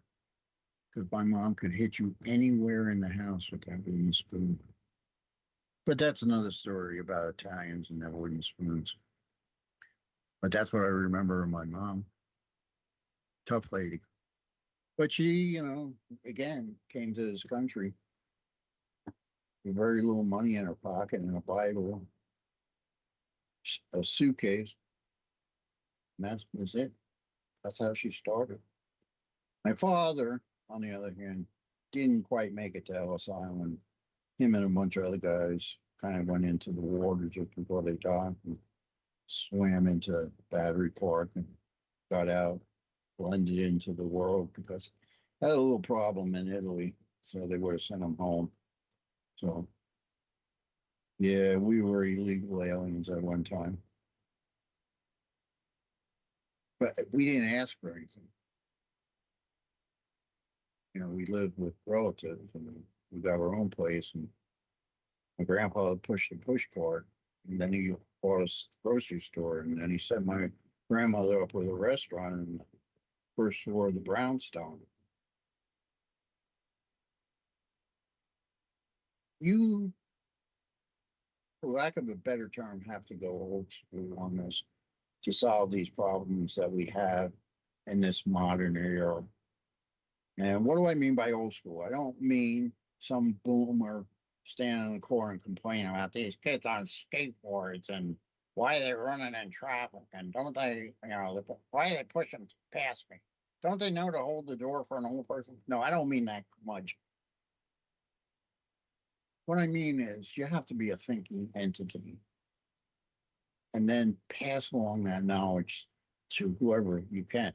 Because my mom could hit you anywhere in the house with that wooden spoon. But that's another story about Italians and their wooden spoons. But that's what I remember of my mom. Tough lady. But she, again, came to this country with very little money in her pocket and a Bible, a suitcase. And that was it. That's how she started. My father, on the other hand, didn't quite make it to Ellis Island. Him and a bunch of other guys kind of went into the water just before they died and swam into Battery Park and got out, blended into the world because had a little problem in Italy, so they would have sent him home. So, yeah, we were illegal aliens at one time. But we didn't ask for anything. We lived with relatives and we got our own place. And my grandpa pushed the push cart, and then he bought us a grocery store, and then he set my grandmother up with a restaurant in the first floor of the brownstone. You, for lack of a better term, have to go old school on this to solve these problems that we have in this modern era. And what do I mean by old school? I don't mean some boomer standing in the corner and complaining about these kids on skateboards and why they're running in traffic and don't they, why are they pushing past me? Don't they know to hold the door for an old person? No, I don't mean that much. What I mean is you have to be a thinking entity and then pass along that knowledge to whoever you can.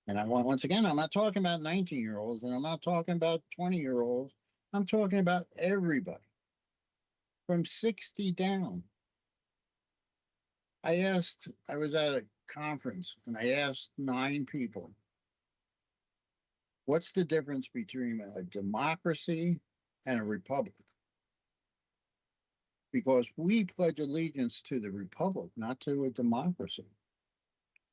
And I want, once again, I'm not talking about 19-year-olds and I'm not talking about 20-year-olds. I'm talking about everybody from 60 down. I was at a conference and I asked 9 people, what's the difference between a democracy and a republic? Because we pledge allegiance to the republic, not to a democracy.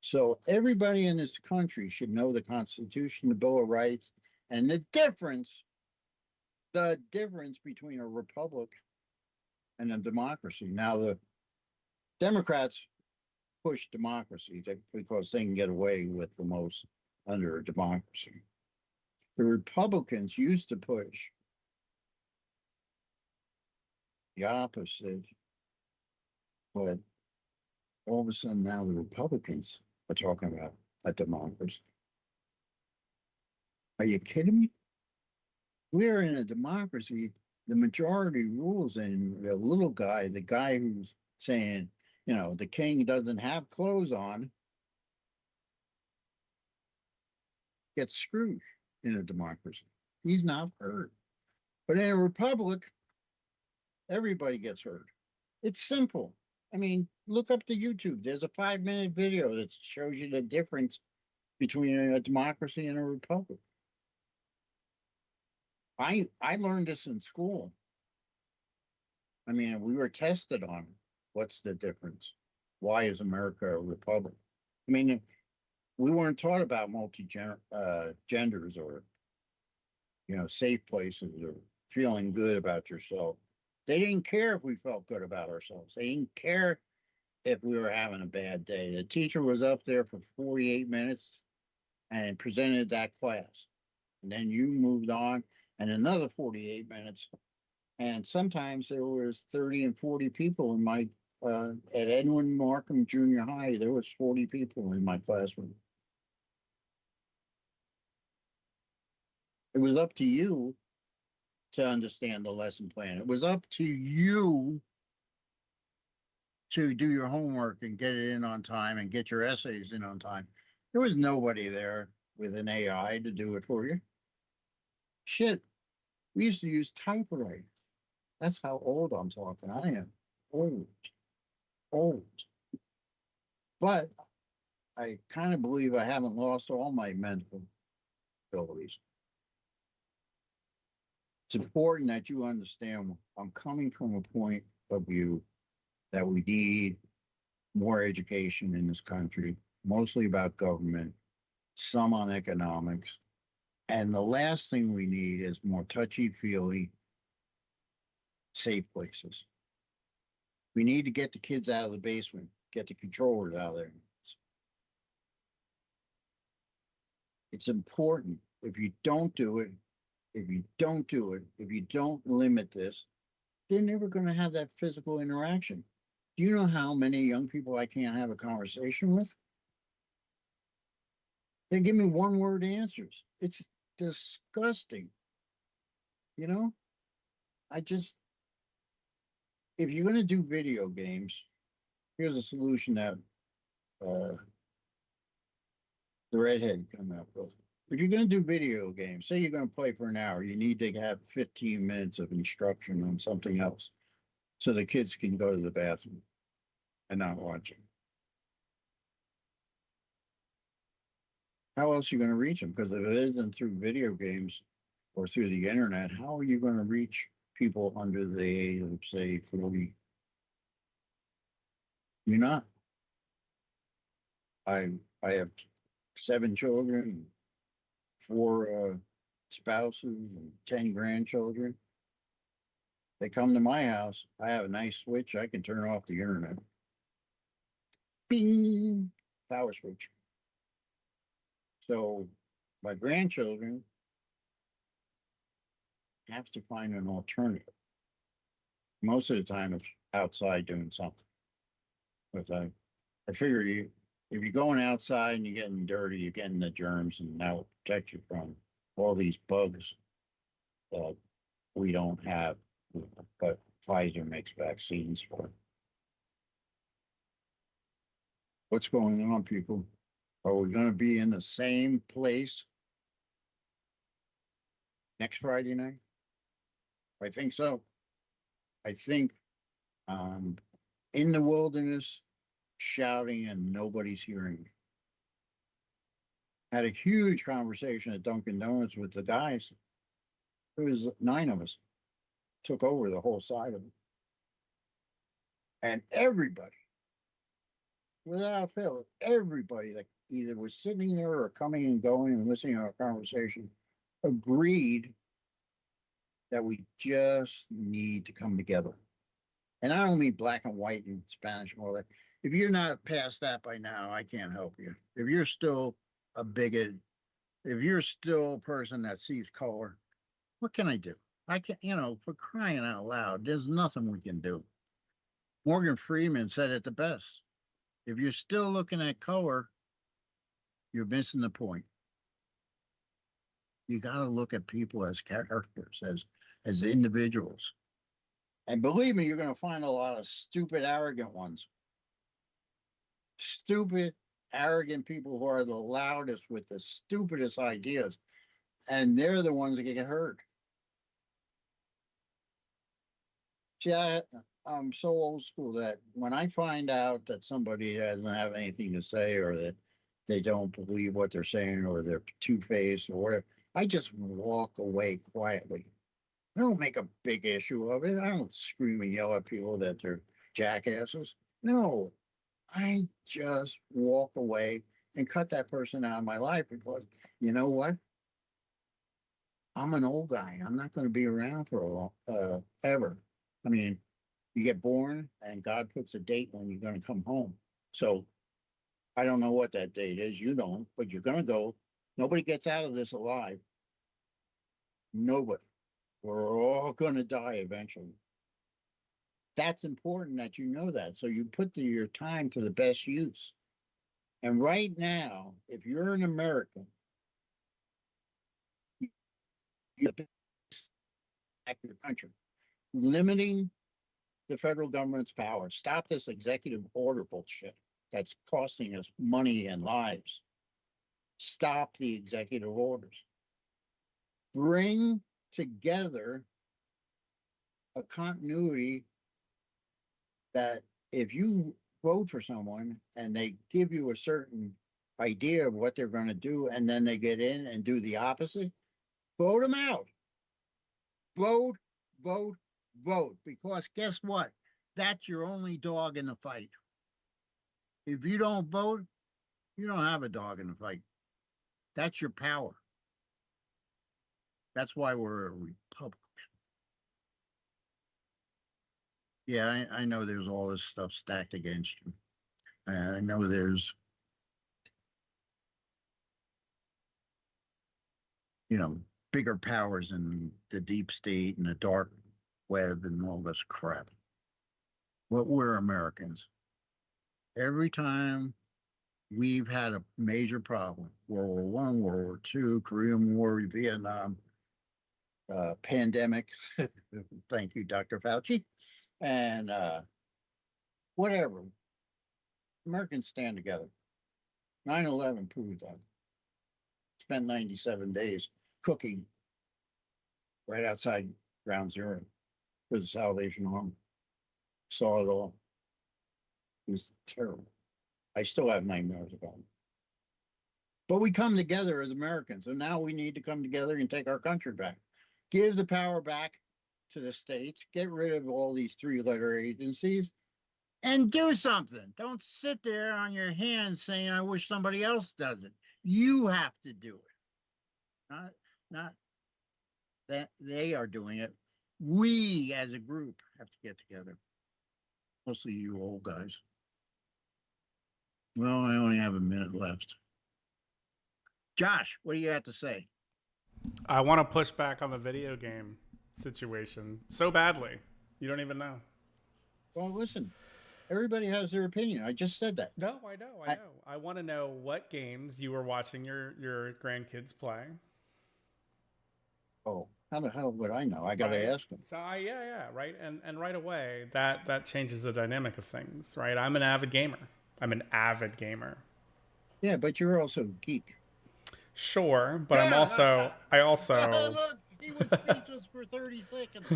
So everybody in this country should know the Constitution, the Bill of Rights, and the difference between a republic and a democracy. Now, the Democrats push democracy because they can get away with the most under a democracy. The Republicans used to push the opposite, but all of a sudden now the Republicans are talking about a democracy. Are you kidding me? We're in a democracy. The majority rules, and the little guy, the guy who's saying, you know, the king doesn't have clothes on, gets screwed in a democracy. He's not heard. But in a republic, everybody gets heard. It's simple. I mean, look up the YouTube. There's a 5-minute video that shows you the difference between a democracy and a republic. I learned this in school. I mean, we were tested on what's the difference. Why is America a republic? I mean, we weren't taught about genders or, you know, safe places or feeling good about yourself. They didn't care if we felt good about ourselves. They didn't care if we were having a bad day. The teacher was up there for 48 minutes and presented that class. And then you moved on and another 48 minutes. And sometimes there was 30 and 40 people in my, at Edwin Markham Junior High, there was 40 people in my classroom. It was up to you to understand the lesson plan. It was up to you to do your homework and get it in on time and get your essays in on time. There was nobody there with an AI to do it for you. Shit, we used to use typewriters. That's how old I'm talking. I am old. But I kind of believe I haven't lost all my mental abilities. It's important that you understand I'm coming from a point of view that we need more education in this country, mostly about government, some on economics. And the last thing we need is more touchy-feely, safe places. We need to get the kids out of the basement, get the controllers out of there. It's important. If you don't do it, if you don't limit this, they're never going to have that physical interaction. Do you know how many young people I can't have a conversation with? They give me 1-word answers. It's disgusting. You know, if you're going to do video games, here's a solution that the redhead came up with. If you're going to do video games, say you're going to play for an hour, you need to have 15 minutes of instruction on something else so the kids can go to the bathroom and not watch it. How else are you going to reach them? Because if it isn't through video games or through the internet, how are you going to reach people under the age of, say, 40? You're not. I have 7 children, 4 spouses, and 10 grandchildren. They come to my house. I have a nice switch. I can turn off the internet. Bing, power switch. So my grandchildren have to find an alternative. Most of the time it's outside doing something. But I figure if you're going outside and you're getting dirty, you're getting the germs, and that will protect you from all these bugs that we don't have but Pfizer makes vaccines for it. What's going on, people? Are we going to be in the same place next Friday night? I think so. I think in the wilderness, shouting and nobody's hearing me. Had a huge conversation at Dunkin' Donuts with the guys. There was 9 of us. Took over the whole side of it. And everybody, without fail, everybody that either was sitting there or coming and going and listening to our conversation agreed that we just need to come together. And I don't mean black and white and Spanish and all that. If you're not past that by now, I can't help you. If you're still a bigot, if you're still a person that sees color, what can I do? I can't, for crying out loud, there's nothing we can do. Morgan Freeman said it the best. If you're still looking at color, you're missing the point. You got to look at people as characters, as individuals. And believe me, you're going to find a lot of stupid, arrogant ones. Stupid, arrogant people who are the loudest with the stupidest ideas. And they're the ones that get hurt. See, I'm so old school that when I find out that somebody doesn't have anything to say or that they don't believe what they're saying or they're two-faced or whatever, I just walk away quietly. I don't make a big issue of it. I don't scream and yell at people that they're jackasses. No, I just walk away and cut that person out of my life because you know what? I'm an old guy. I'm not going to be around for a long, ever. I mean, you get born and God puts a date when you're going to come home. So I don't know what that date is. You don't, but you're going to go. Nobody gets out of this alive. Nobody. We're all going to die eventually. That's important that you know that. So you put your time to the best use. And right now, if you're an American, you back your country, limiting the federal government's power. Stop this executive order bullshit that's costing us money and lives. Stop the executive orders. Bring together a continuity that if you vote for someone and they give you a certain idea of what they're going to do and then they get in and do the opposite, vote them out. Vote, vote, vote. Because guess what? That's your only dog in the fight. If you don't vote, you don't have a dog in the fight. That's your power. That's why we're a republic. Yeah, I know there's all this stuff stacked against you. I know there's, bigger powers in the deep state and the dark web and all this crap. But we're Americans. Every time we've had a major problem, World War I, World War II, Korean War, Vietnam, pandemic, thank you, Dr. Fauci, and whatever. Americans stand together. 9/11 proved that. Spent 97 days cooking right outside Ground Zero for the Salvation Army. Saw it all. It was terrible. I still have nightmares about it. But we come together as Americans, and now we need to come together and take our country back. Give the power back to the states, get rid of all these 3-letter agencies, and do something. Don't sit there on your hands saying, I wish somebody else does it. You have to do it. Not that they are doing it. We as a group have to get together. Mostly you old guys. Well, I only have a minute left. Josh, what do you have to say? I want to push back on the video game situation so badly. You don't even know. Well, listen, everybody has their opinion. I just said that. No, I know. I want to know what games you were watching your grandkids play. Oh, How the hell would I know? I got to Right. ask him. So yeah, right. And right away that changes the dynamic of things, right? I'm an avid gamer. I'm an avid gamer. Yeah, but you're also a geek. Sure, but I also Look, he was speechless for 30 seconds.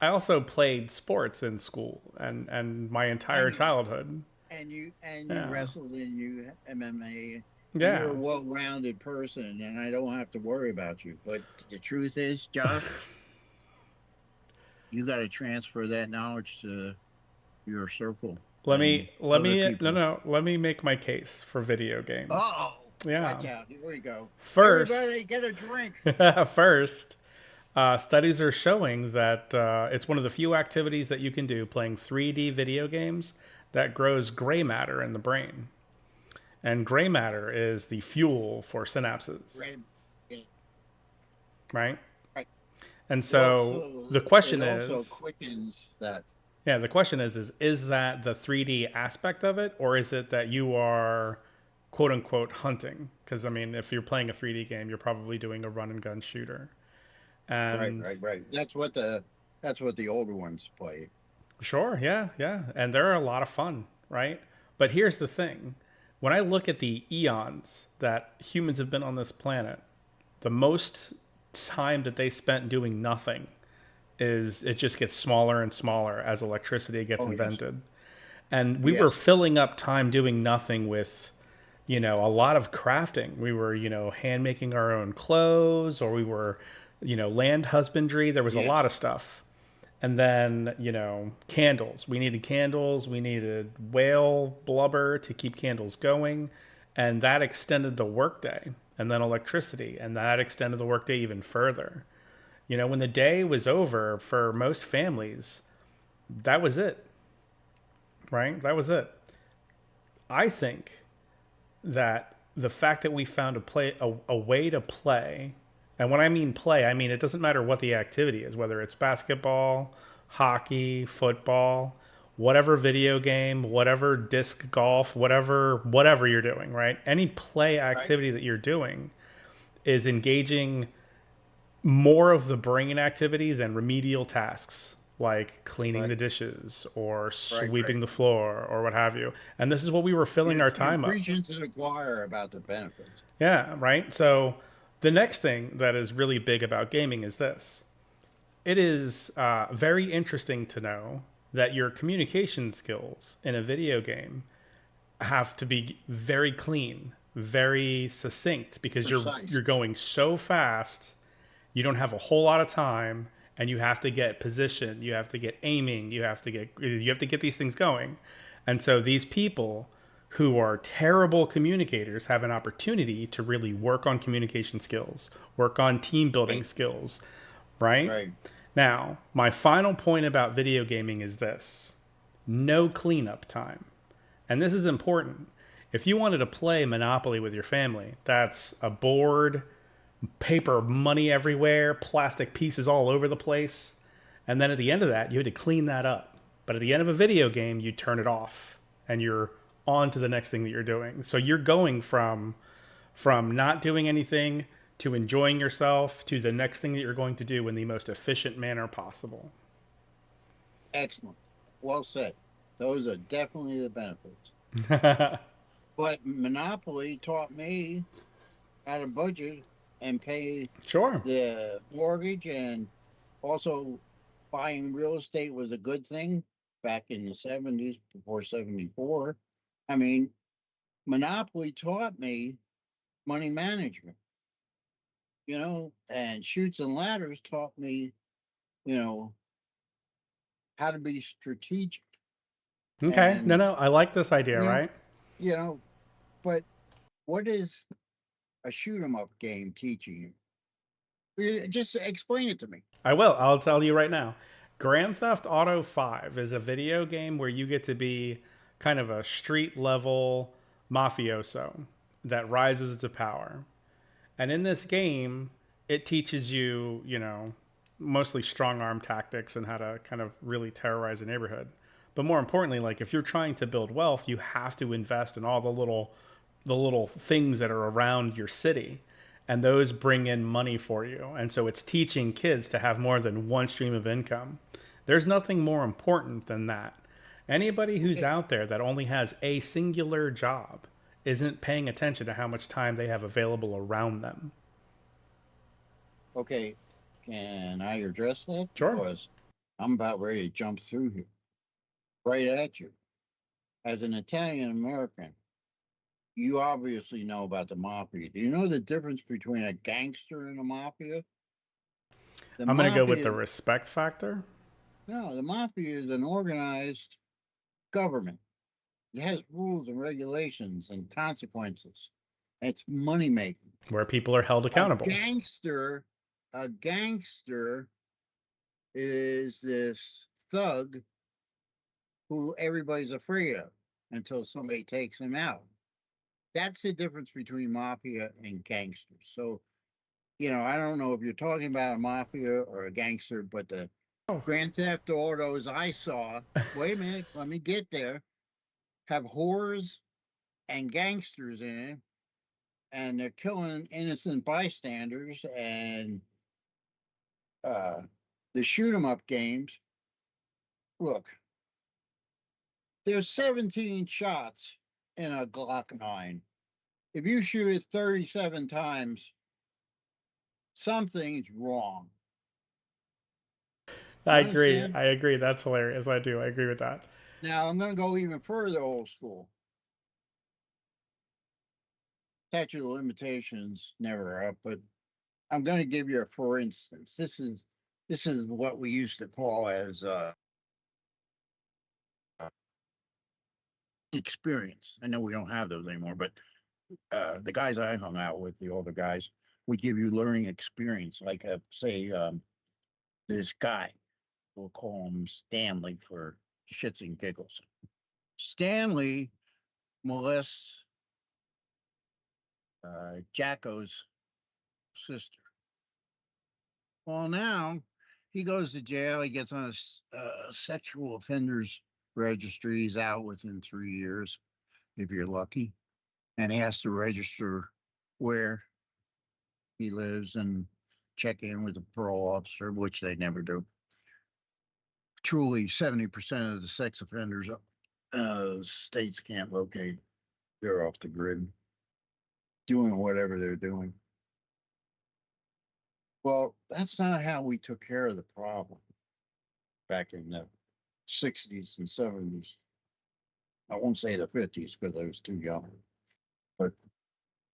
I also played sports in school and my I entire know. childhood. And you Yeah. wrestled and you MMA and you're Yeah. a well-rounded person and I don't have to worry about you. But the truth is, Josh, you got to transfer that knowledge to your circle and Let other me people. let me make my case for video games. Oh, Yeah. watch out. Here we go. Everybody First, get a drink. first, studies are showing that it's one of the few activities that you can do playing 3D video games that grows gray matter in the brain. And gray matter is the fuel for synapses, Right. Yeah, right? right. And so the question It also is, quickens that. yeah, the question is that the 3D aspect of it, or is it that you are quote unquote hunting? Because I mean, if you're playing a 3D game, you're probably doing a run and gun shooter. Right, And right, right. That's what the older ones play. sure, yeah, yeah. And they're a lot of fun, right? But here's the thing. When I look at the eons that humans have been on this planet, the most time that they spent doing nothing is it just gets smaller and smaller as electricity gets Oh yes, invented. And we were yes, filling up time doing nothing with, a lot of crafting. We were, hand making our own clothes, or we were, land husbandry. There was a lot yes. of stuff. And then, candles. We needed candles. We needed whale blubber to keep candles going. And that extended the workday. And then electricity. And that extended the workday even further. When the day was over for most families, that was it, right? That was it. I think that the fact that we found a way to play, and when I mean play, I mean it doesn't matter what the activity is, whether it's basketball, hockey, football, whatever video game, whatever disc golf, whatever you're doing, right? Any play Right, activity that you're doing is engaging more of the brain activity than remedial tasks like cleaning right, the dishes or right, sweeping right. the floor or what have you. And this is what we were filling our You're time up. preaching to the choir about the benefits. Yeah, right? So the next thing that is really big about gaming is this. It is very interesting to know that your communication skills in a video game have to be very clean, very succinct because you're Precise. going so fast. You don't have a whole lot of time, and you have to get position, you have to get aiming, you have to get these things going. And so these people who are terrible communicators have an opportunity to really work on communication skills, work on team building Right, skills, right? right. Now, my final point about video gaming is this: no cleanup time. And this is important. If you wanted to play Monopoly with your family, that's a board, paper money everywhere, plastic pieces all over the place. And then at the end of that, you had to clean that up. But at the end of a video game, you turn it off and you're on to the next thing that you're doing. So you're going from not doing anything to enjoying yourself to the next thing that you're going to do in the most efficient manner possible. Excellent. Well said. Those are definitely the benefits. But Monopoly taught me how to budget and pay Sure. the mortgage, and also buying real estate was a good thing back in the 70s before 74. I mean, Monopoly taught me money management, and Shoots and Ladders taught me, you know, how to be strategic. Okay. No, And, no, I like this idea, you know, right? you know, but what is a shoot 'em up game teaching you? Just explain it to me. I will. I'll tell you right now. Grand Theft Auto 5 is a video game where you get to be kind of a street level mafioso that rises to power. And in this game, it teaches you, mostly strong arm tactics and how to kind of really terrorize a neighborhood. But more importantly, like if you're trying to build wealth, you have to invest in all the little things that are around your city. and those bring in money for you. And so it's teaching kids to have more than one stream of income. There's nothing more important than that. Anybody who's Okay. out there that only has a singular job isn't paying attention to how much time they have available around them. Okay. Can I address that? Sure. Because I'm about ready to jump through here, right at you. As an Italian American, you obviously know about the mafia. Do you know the difference between a gangster and a mafia? The I'm going to go with the mafia, respect factor. no, the mafia is an organized government. It has rules and regulations and consequences. It's money making. Where people are held A accountable. gangster, a gangster is this thug who everybody's afraid of until somebody takes him out. That's the difference between mafia and gangsters. So, I don't know if you're talking about a mafia or a gangster, but the Oh, Grand Theft Autos I saw, wait a minute, let me get there, have whores and gangsters in it, and they're killing innocent bystanders, and the shoot 'em up games. Look, there's 17 shots in a Glock 9. If you shoot it 37 times, something's wrong. I You agree. understand? I agree. That's hilarious. I do. I agree with that. Now I'm going to go even further old school. Statute of limitations never up, but I'm going to give you a for instance. This is what we used to call as experience. I know we don't have those anymore, but the guys I hung out with, the older guys, would give you learning experience. Like, say, this guy, we'll call him Stanley for shits and giggles. Stanley molests Jacko's sister. Well, now he goes to jail. He gets on a sexual offenders registry. He's out within 3 years, if you're lucky. And he has to register where he lives and check in with the parole officer, which they never do. Truly, 70% of the sex offenders states can't locate. They're off the grid, doing whatever they're doing. Well, that's not how we took care of the problem back in the 60s and 70s. I won't say the 50s because I was too young, but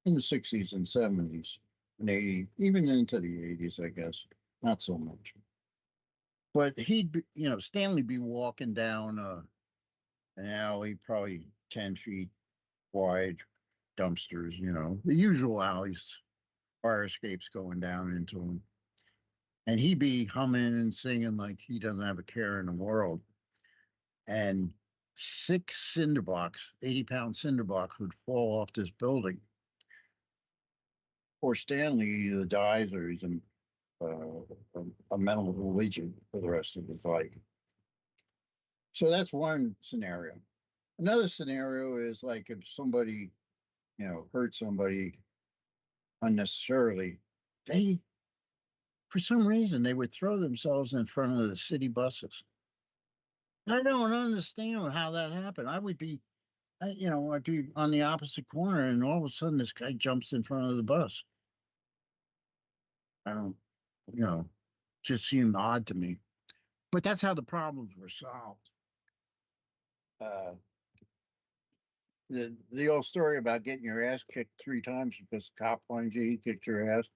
in the 60s and 70s and 80s, even into the 80s, I guess, not so much. But he'd be, Stanley be walking down an alley, probably 10 feet wide, dumpsters, the usual alleys, fire escapes going down into them. And he'd be humming and singing like he doesn't have a care in the world. And 6 cinder blocks, 80-pound cinder blocks would fall off this building. Poor Stanley either dies or he's a mental legion for the rest of his life. So that's one scenario. Another scenario is like if somebody, hurt somebody unnecessarily, they, for some reason, they would throw themselves in front of the city buses. I don't understand how that happened. I'd be on the opposite corner, and all of a sudden, this guy jumps in front of the bus. I don't, just seemed odd to me. But that's how the problems were solved. Uh, the old story about getting your ass kicked 3 times because the cop finds you, he kicked your ass.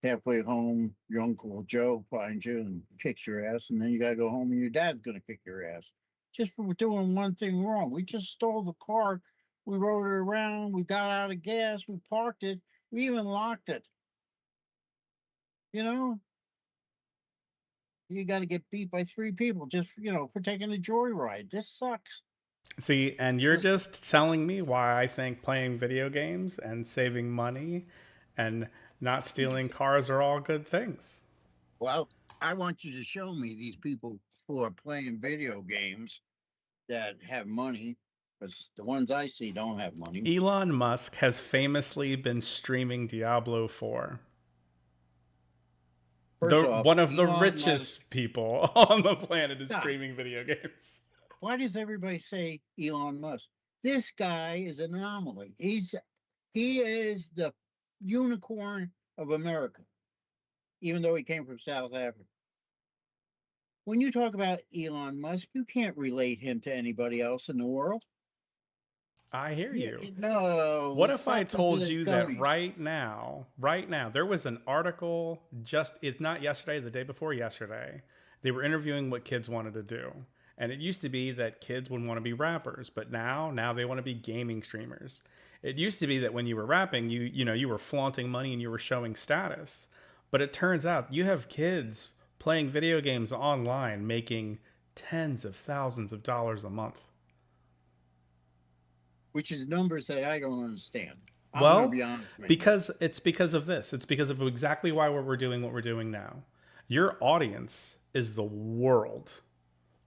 Halfway home, your Uncle Joe finds you and kicks your ass, and then you got to go home and your dad's going to kick your ass. Just for doing one thing wrong. We just stole the car. We rode it around. We got out of gas. We parked it. We even locked it. You got to get beat by 3 people just, for taking a joyride. This sucks. See, and you're just telling me why I think playing video games and saving money and not stealing cars are all good things. Well, I want you to show me these people who are playing video games that have money Because the ones I see don't have money. Elon Musk has famously been streaming Diablo 4. First The off, one of the Elon Musk. richest people on the planet is God, streaming video games. why does everybody say Elon Musk? This guy is an anomaly. He is the unicorn of America, even though he came from South Africa. When you talk about Elon Musk, you can't relate him to anybody else in the world. I hear you. No, What if I stop with told the you that gummies. right now, there was an article it's not yesterday, the day before yesterday. They were interviewing what kids wanted to do. And it used to be that kids would want to be rappers, but now they want to be gaming streamers. It used to be that when you were rapping, you were flaunting money and you were showing status. But it turns out you have kids playing video games online making tens of thousands of dollars a month. Which is numbers that I don't understand. I'm going to Well, be honest with you. because of this. It's because of exactly why we're doing what we're doing now. Your audience is the world.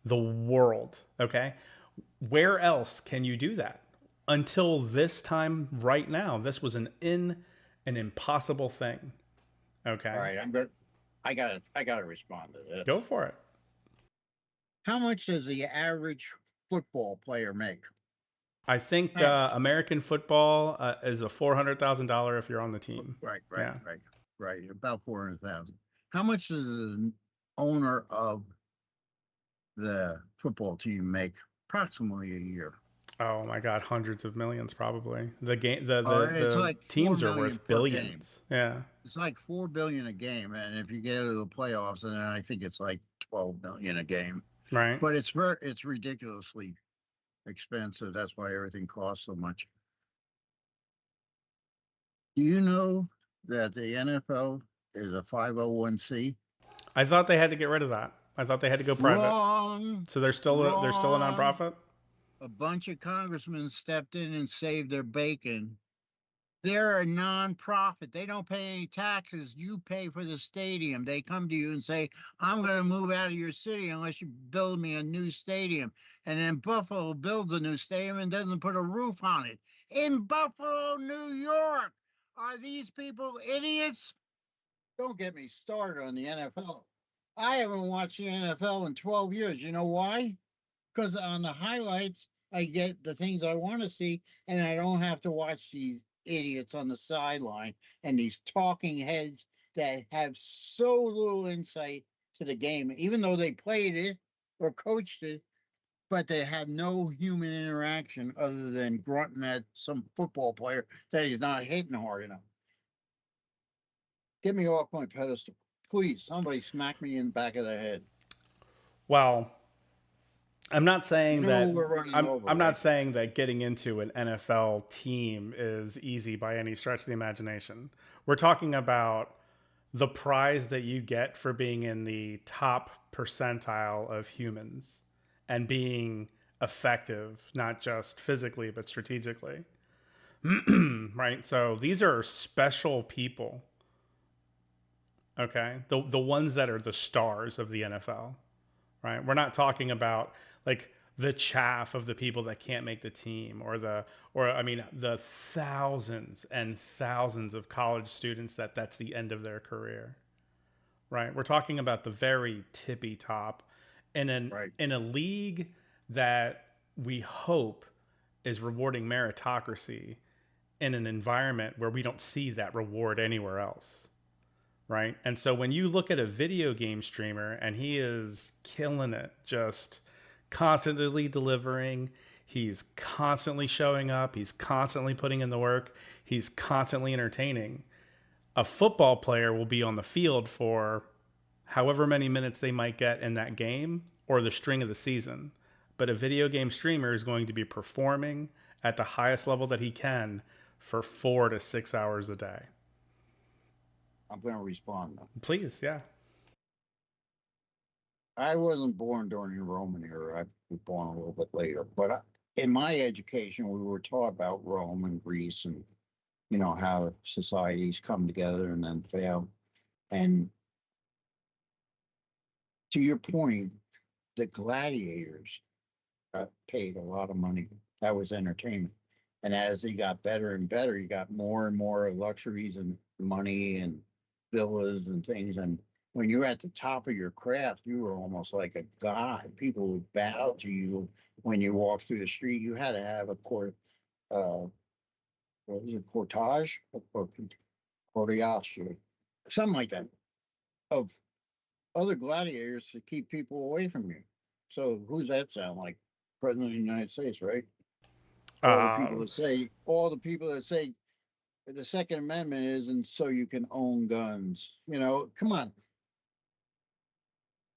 The world, okay? Where else can you do that? Until this time right now, this was an impossible thing. Okay? All right, I gotta respond to this. Go for it. How much does the average football player make? I think American football is a $400,000 if you're on the team. Right, Yeah. right. About 400,000. How much does the owner of the football team make approximately a year? Oh my God, hundreds of millions probably. The game, It's the like 4 teams are million worth per billions. Yeah. It's like 4 billion a game, and if you get to the playoffs, then I think it's like 12 million a game. Right. But it's ridiculously expensive. That's why everything costs so much. Do you know that the NFL is a 501c? I thought they had to get rid of that. I thought they had to go private. Wrong. So they're still a nonprofit. A bunch of congressmen stepped in and saved their bacon. They're a non-profit. They don't pay any taxes. You pay for the stadium. They come to you and say, I'm going to move out of your city unless you build me a new stadium. And then Buffalo builds a new stadium and doesn't put a roof on it. In Buffalo, New York. Are these people idiots? Don't get me started on the NFL. I haven't watched the NFL in 12 years. You know why? Because on the highlights, I get the things I want to see, and I don't have to watch these idiots on the sideline and these talking heads that have so little insight to the game, even though they played it or coached it, but they have no human interaction other than grunting at some football player that he's not hitting hard enough. Get me off my pedestal. Please, somebody smack me in the back of the head. Well, I'm not saying that we're running over, I'm not right? saying that getting into an NFL team is easy by any stretch of the imagination. We're talking about the prize that you get for being in the top percentile of humans and being effective, not just physically, but strategically. Right? So these are special people. Okay? The ones that are the stars of the NFL. Right? We're not talking about like the chaff of the people that can't make the team or the thousands and thousands of college students that's the end of their career. Right? We're talking about the very tippy top in a league that we hope is rewarding meritocracy in an environment where we don't see that reward anywhere else. Right? And so when you look at a video game streamer and he is killing it, just constantly delivering, he's constantly showing up, he's constantly putting in the work, he's constantly entertaining. A football player will be on the field for however many minutes they might get in that game or the string of the season. But a video game streamer is going to be performing at the highest level that he can for 4 to 6 hours a day. I'm going to respond now. Please, yeah. I wasn't born during the Roman era. I was born a little bit later. But in my education, we were taught about Rome and Greece and, how societies come together and then fail. And to your point, the gladiators got paid a lot of money That was entertainment. And as he got better and better, he got more and more luxuries and money and villas and things. And when you're at the top of your craft, you were almost like a god. People would bow to you when you walk through the street. You had to have a uh, what was it, cortege or cortege, something like that, of other gladiators to keep people away from you. So who's that sound like? President of the United States, right? Uh, All the people that say the Second Amendment isn't so you can own guns. Come on.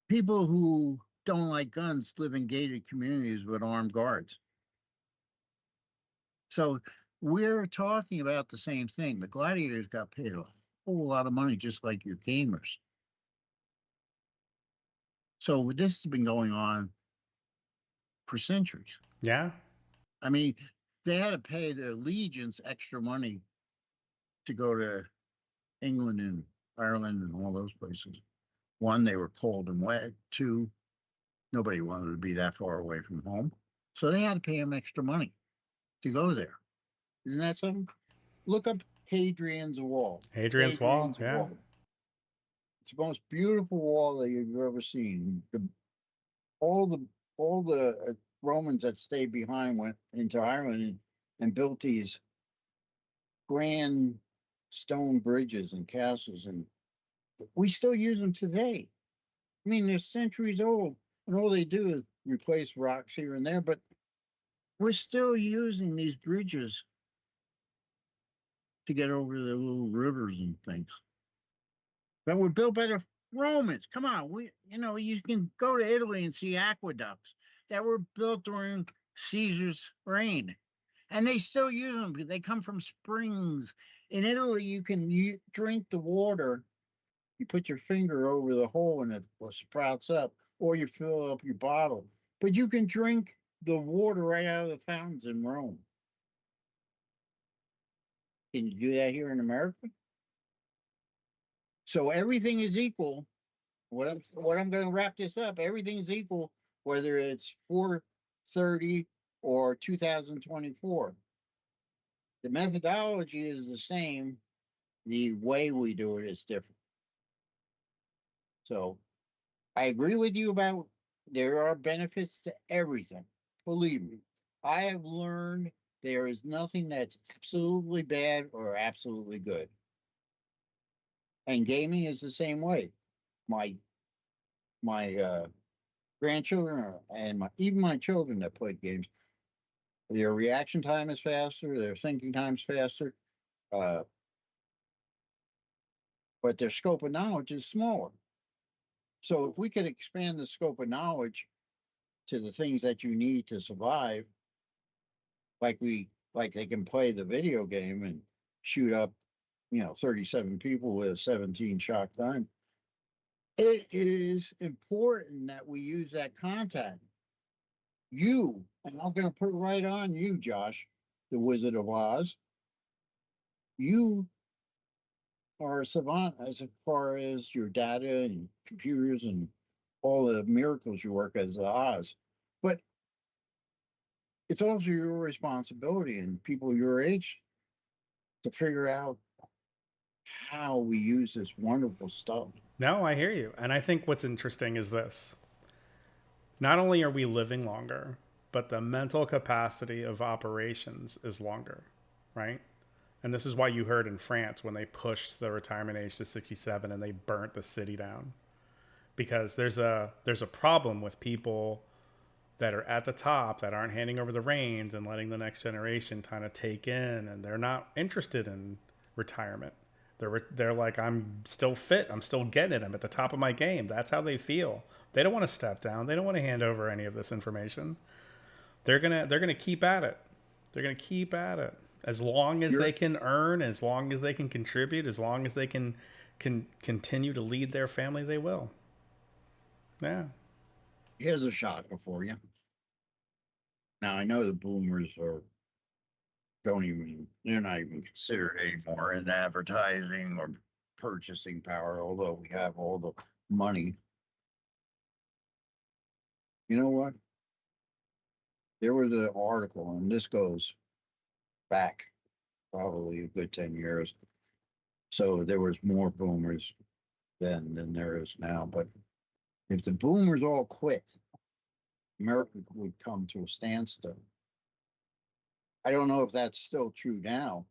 People who don't like guns live in gated communities with armed guards. So we're talking about the same thing. The gladiators got paid a whole lot of money, just like your gamers. So this has been going on for centuries. yeah. I mean, they had to pay the legions extra money to go to England and Ireland and all those places. One, they were cold and wet. Two, nobody wanted to be that far away from home. So they had to pay them extra money to go there. Isn't that something? Look up Hadrian's Wall. Hadrian's Wall. Hadrian's Yeah. Wall. It's the most beautiful wall that you've ever seen. All the Romans that stayed behind went into Ireland and built these grand stone bridges and castles, and we still use them today. I mean, they're centuries old, and all they do is replace rocks here and there, but we're still using these bridges to get over the little rivers and things that were built by the Romans. Come on, you can go to Italy and see aqueducts that were built during Caesar's reign, and they still use them. They come from springs. In Italy, you can drink the water. You put your finger over the hole and it sprouts up, or you fill up your bottle. But you can drink the water right out of the fountains in Rome. Can you do that here in America? So everything is equal. What I'm going to wrap this up. Everything is equal, whether it's 430 or 2024. The methodology is the same. The way we do it is different. So I agree with you about there are benefits to everything. Believe me, I have learned there is nothing that's absolutely bad or absolutely good. And gaming is the same way. My grandchildren and even my children that play games, their reaction time is faster, their thinking time's faster, uh, but their scope of knowledge is smaller. So if we could expand the scope of knowledge to the things that you need to survive, like they can play the video game and shoot up, 37 people with a 17 shot gun. It is important that we use that contact. And I'm going to put right on you, Josh, the Wizard of Oz. You are a savant as far as your data and computers and all the miracles you work as Oz. But it's also your responsibility and people your age to figure out how we use this wonderful stuff. No, I hear you. And I think what's interesting is this. Not only are we living longer, but the mental capacity of operations is longer, right? And this is why you heard in France when they pushed the retirement age to 67 and they burnt the city down. Because there's a problem with people that are at the top that aren't handing over the reins and letting the next generation kind of take in, and they're not interested in retirement. They're like, I'm still fit, I'm still getting it, I'm at the top of my game. That's how they feel. They don't want to step down. They don't want to hand over any of this information. They're gonna keep at it. They're gonna keep at it as long as they can earn, as long as they can contribute, as long as they can continue to lead their family. They will. Yeah. Here's a shocker for you. Now I know the boomers they're not even considered anymore in advertising or purchasing power, although we have all the money. You know what? there was an article, and this goes back probably a good 10 years. So there was more boomers then than there is now. But if the boomers all quit, America would come to a standstill. I don't know if that's still true now.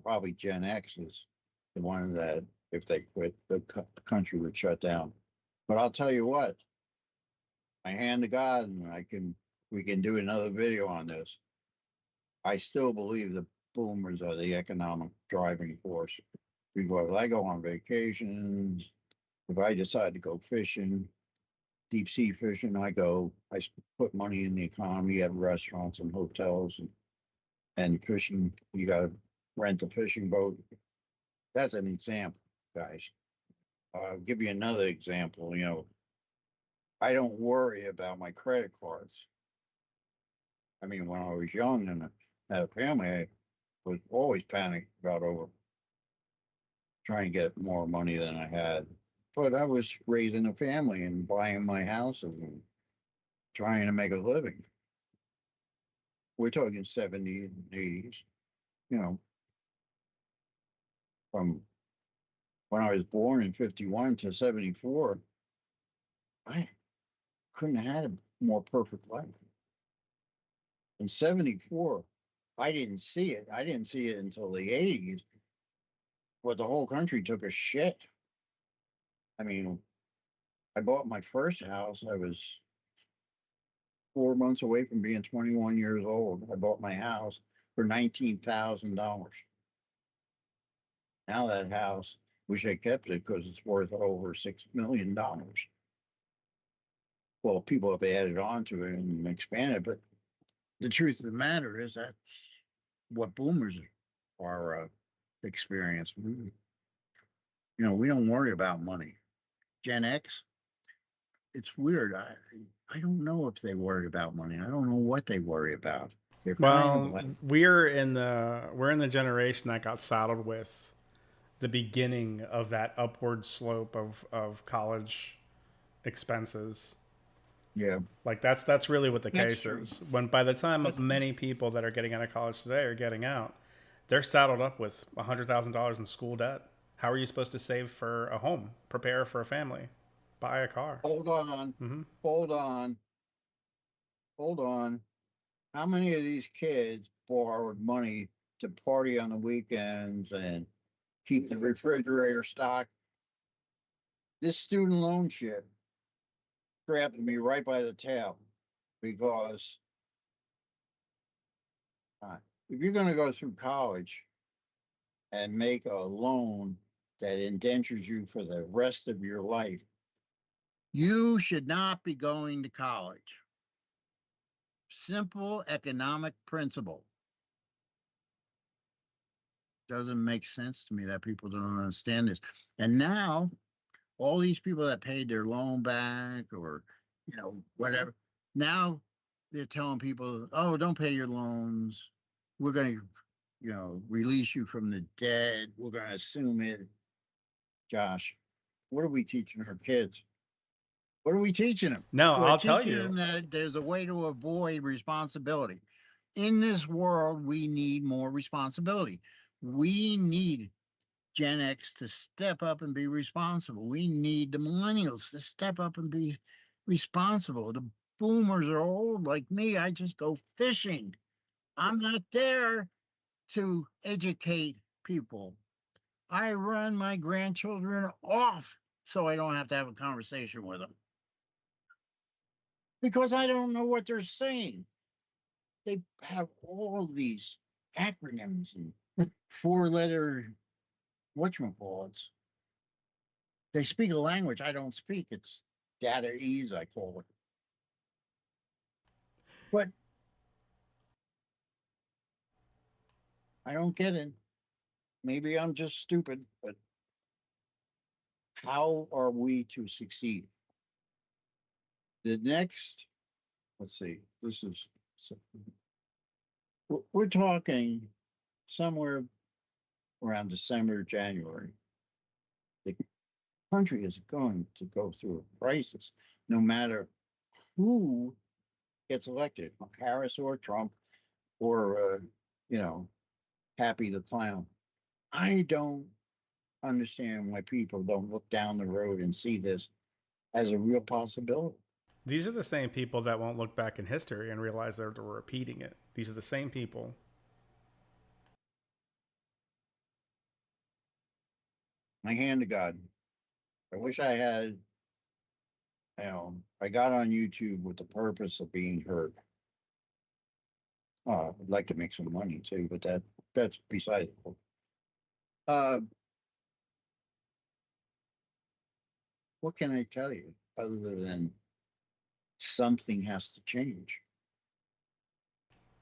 Probably Gen X is the one that, if they quit, the country would shut down. But I'll tell you what, I hand to God, and we can do another video on this. I still believe the boomers are the economic driving force, because I go on vacations. If I decide to go fishing, deep sea fishing, I put money in the economy at restaurants and hotels, and fishing. You got to rent a fishing boat. That's an example, guys. I'll give you another example. I don't worry about my credit cards. I mean, when I was young and had a family, I was always panicked about trying to get more money than I had. But I was raising a family and buying my houses and trying to make a living. We're talking 70s and 80s, from when I was born in 51 to 74, I couldn't have had a more perfect life. In 74, I didn't see it. I didn't see it until the 80s, but the whole country took a shit. I mean, I bought my first house. I was 4 months away from being 21 years old. I bought my house for $19,000. Now that house, wish I kept it because it's worth over $6 million. Well, people have added on to it and expanded, but the truth of the matter is that's what boomers are experiencing. We don't worry about money. Gen X, it's weird. I don't know if they worry about money. I don't know what they worry about. They're kind of Well, like, we're in the generation that got saddled with the beginning of that upward slope of college expenses. yeah, Like that's really what the that's case true. is. When by the time That's many people that are getting out of college today are getting out, they're saddled up with $100,000 in school debt. How are you supposed to save for a home, prepare for a family, buy a car? hold on, Hmm. hold on, hold on. How many of these kids borrowed money to party on the weekends and keep the refrigerator stocked? This student loan shit grabbed me right by the tail, because if you're going to go through college and make a loan that indentures you for the rest of your life, you should not be going to college. Simple economic principle. Doesn't make sense to me that people don't understand this. And now, all these people that paid their loan back, or, whatever, now they're telling people, oh, don't pay your loans. We're going to, release you from the debt. We're going to assume it. Josh, what are we teaching our kids? What are we teaching them? No, We're I'll tell teaching you. them that there's a way to avoid responsibility. In this world, we need more responsibility. We need Gen X to step up and be responsible. We need the millennials to step up and be responsible. The boomers are old like me. I just go fishing. I'm not there to educate people. I run my grandchildren off so I don't have to have a conversation with them, because I don't know what they're saying. They have all these acronyms and four-letter whatchamacallits. They speak a language I don't speak. It's data ease, I call it. But I don't get it. Maybe I'm just stupid, but how are we to succeed? The next, let's see, we're talking somewhere around December, January. The country is going to go through a crisis, no matter who gets elected, Harris or Trump or, you know, Happy the Clown. I don't understand why people don't look down the road and see this as a real possibility. These are the same people that won't look back in history and realize they're repeating it. These are the same people. My hand to God. I wish I had, I got on YouTube with the purpose of being heard. I'd like to make some money too, but that's beside the point. What can I tell you other than something has to change?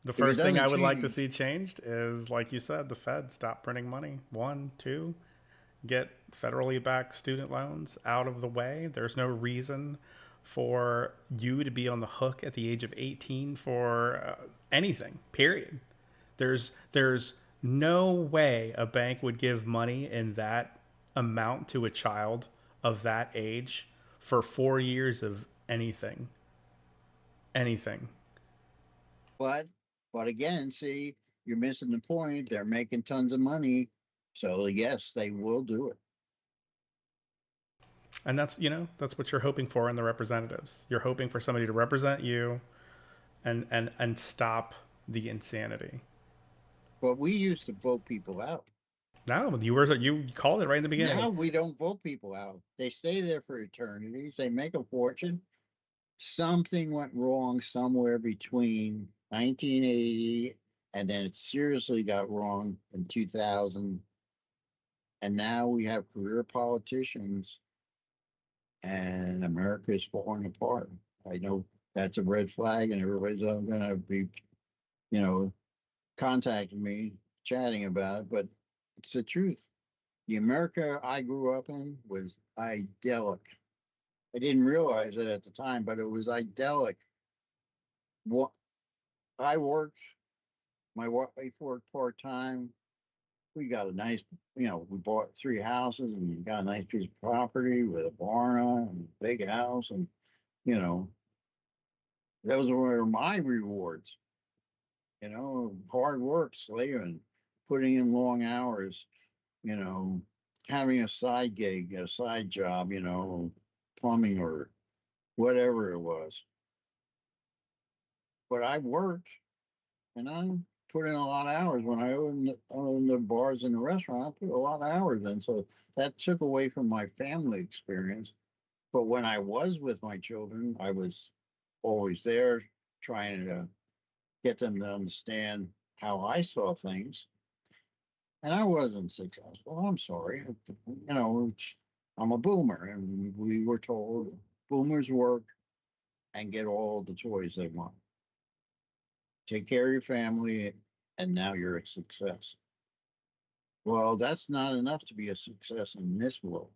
The If it first thing I doesn't would like to change, see changed is, like you said, the Fed stop printing money. One, two, get federally backed student loans out of the way. There's no reason for you to be on the hook at the age of 18 for anything, period. There's no way a bank would give money in that amount to a child of that age for 4 years of anything. Anything. but but again, see, you're missing the point. They're making tons of money, so yes, they will do it. And that's what you're hoping for in the representatives. You're hoping for somebody to represent you and stop the insanity. But we used to vote people out. No, you called it right in the beginning. Now we don't vote people out. They stay there for eternities. They make a fortune. Something went wrong somewhere between 1980 and then it seriously got wrong in 2000. And now we have career politicians and America is falling apart. I know that's a red flag and everybody's going to be, you know, contacting me, chatting about it, but it's the truth. The America I grew up in was idyllic. I didn't realize it at the time, but it was idyllic. What I worked, my wife worked part time. We got a nice, we bought 3 houses and got a nice piece of property with a barn on it and a big house. And, you know, those were my rewards, hard work, slaving, putting in long hours, you know, having a side gig, a side job, plumbing or whatever it was. But I worked and I put in a lot of hours. When I owned the bars and the restaurant, I put a lot of hours in. So that took away from my family experience. But when I was with my children, I was always there trying to get them to understand how I saw things. And I wasn't successful. I'm sorry. I'm a boomer, and we were told boomers work and get all the toys they want. Take care of your family, and now you're a success. Well, that's not enough to be a success in this world.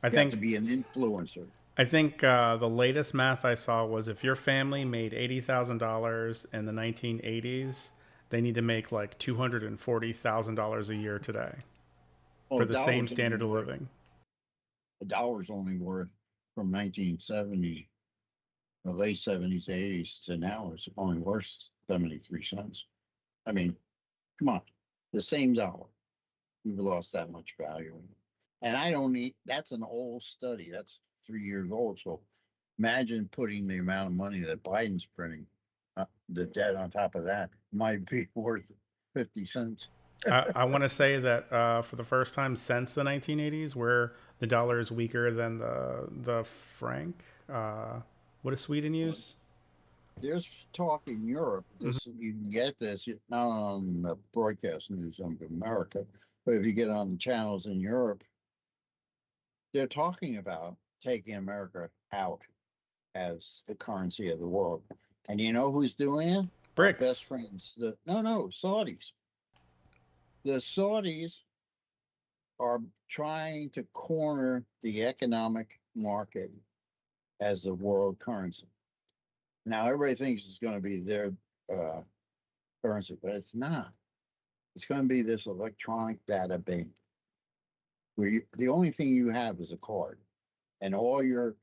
I You have to think be an influencer. I think the latest math I saw was if your family made $80,000 in the 1980s, they need to make like $240,000 a year today Well, for a the same dollar's standard of only worth, living. a dollar's only worth from 1970, the late 70s, 80s to now, it's only worth 73 cents. I mean, come on, the same dollar. We've lost that much value. And I don't need, that's an old study. That's 3 years old. So imagine putting the amount of money that Biden's printing, the debt on top of that might be worth 50 cents. I want to say that for the first time since the 1980s, where the dollar is weaker than the franc. What does Sweden use? There's talk in Europe. This you can get this not on the broadcast news of America, but if you get on the channels in Europe, they're talking about taking America out as the currency of the world. And you know who's doing it? Our best BRICS. friends. Saudis. The Saudis are trying to corner the economic market as the world currency. Now everybody thinks it's going to be their currency, but it's not. It's going to be this electronic data bank where the only thing you have is a card, and all your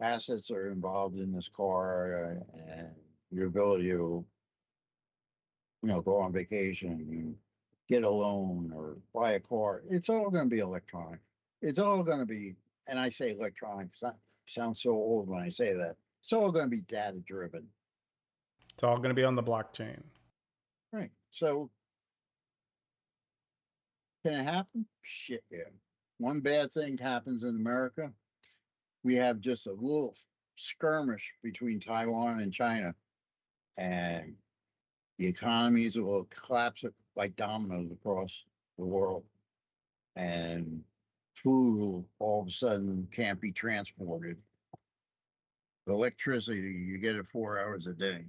assets are involved in this car, and your ability to, go on vacation and get a loan or buy a car. It's all going to be electronic. It's all going to be, and I say electronic, sounds so old when I say that. It's all going to be data driven. It's all going to be on the blockchain. Right. So can it happen? Shit, yeah. One bad thing happens in America. We have just a little skirmish between Taiwan and China, and the economies will collapse like dominoes across the world, and food will all of a sudden can't be transported. The electricity, you get it 4 hours a day,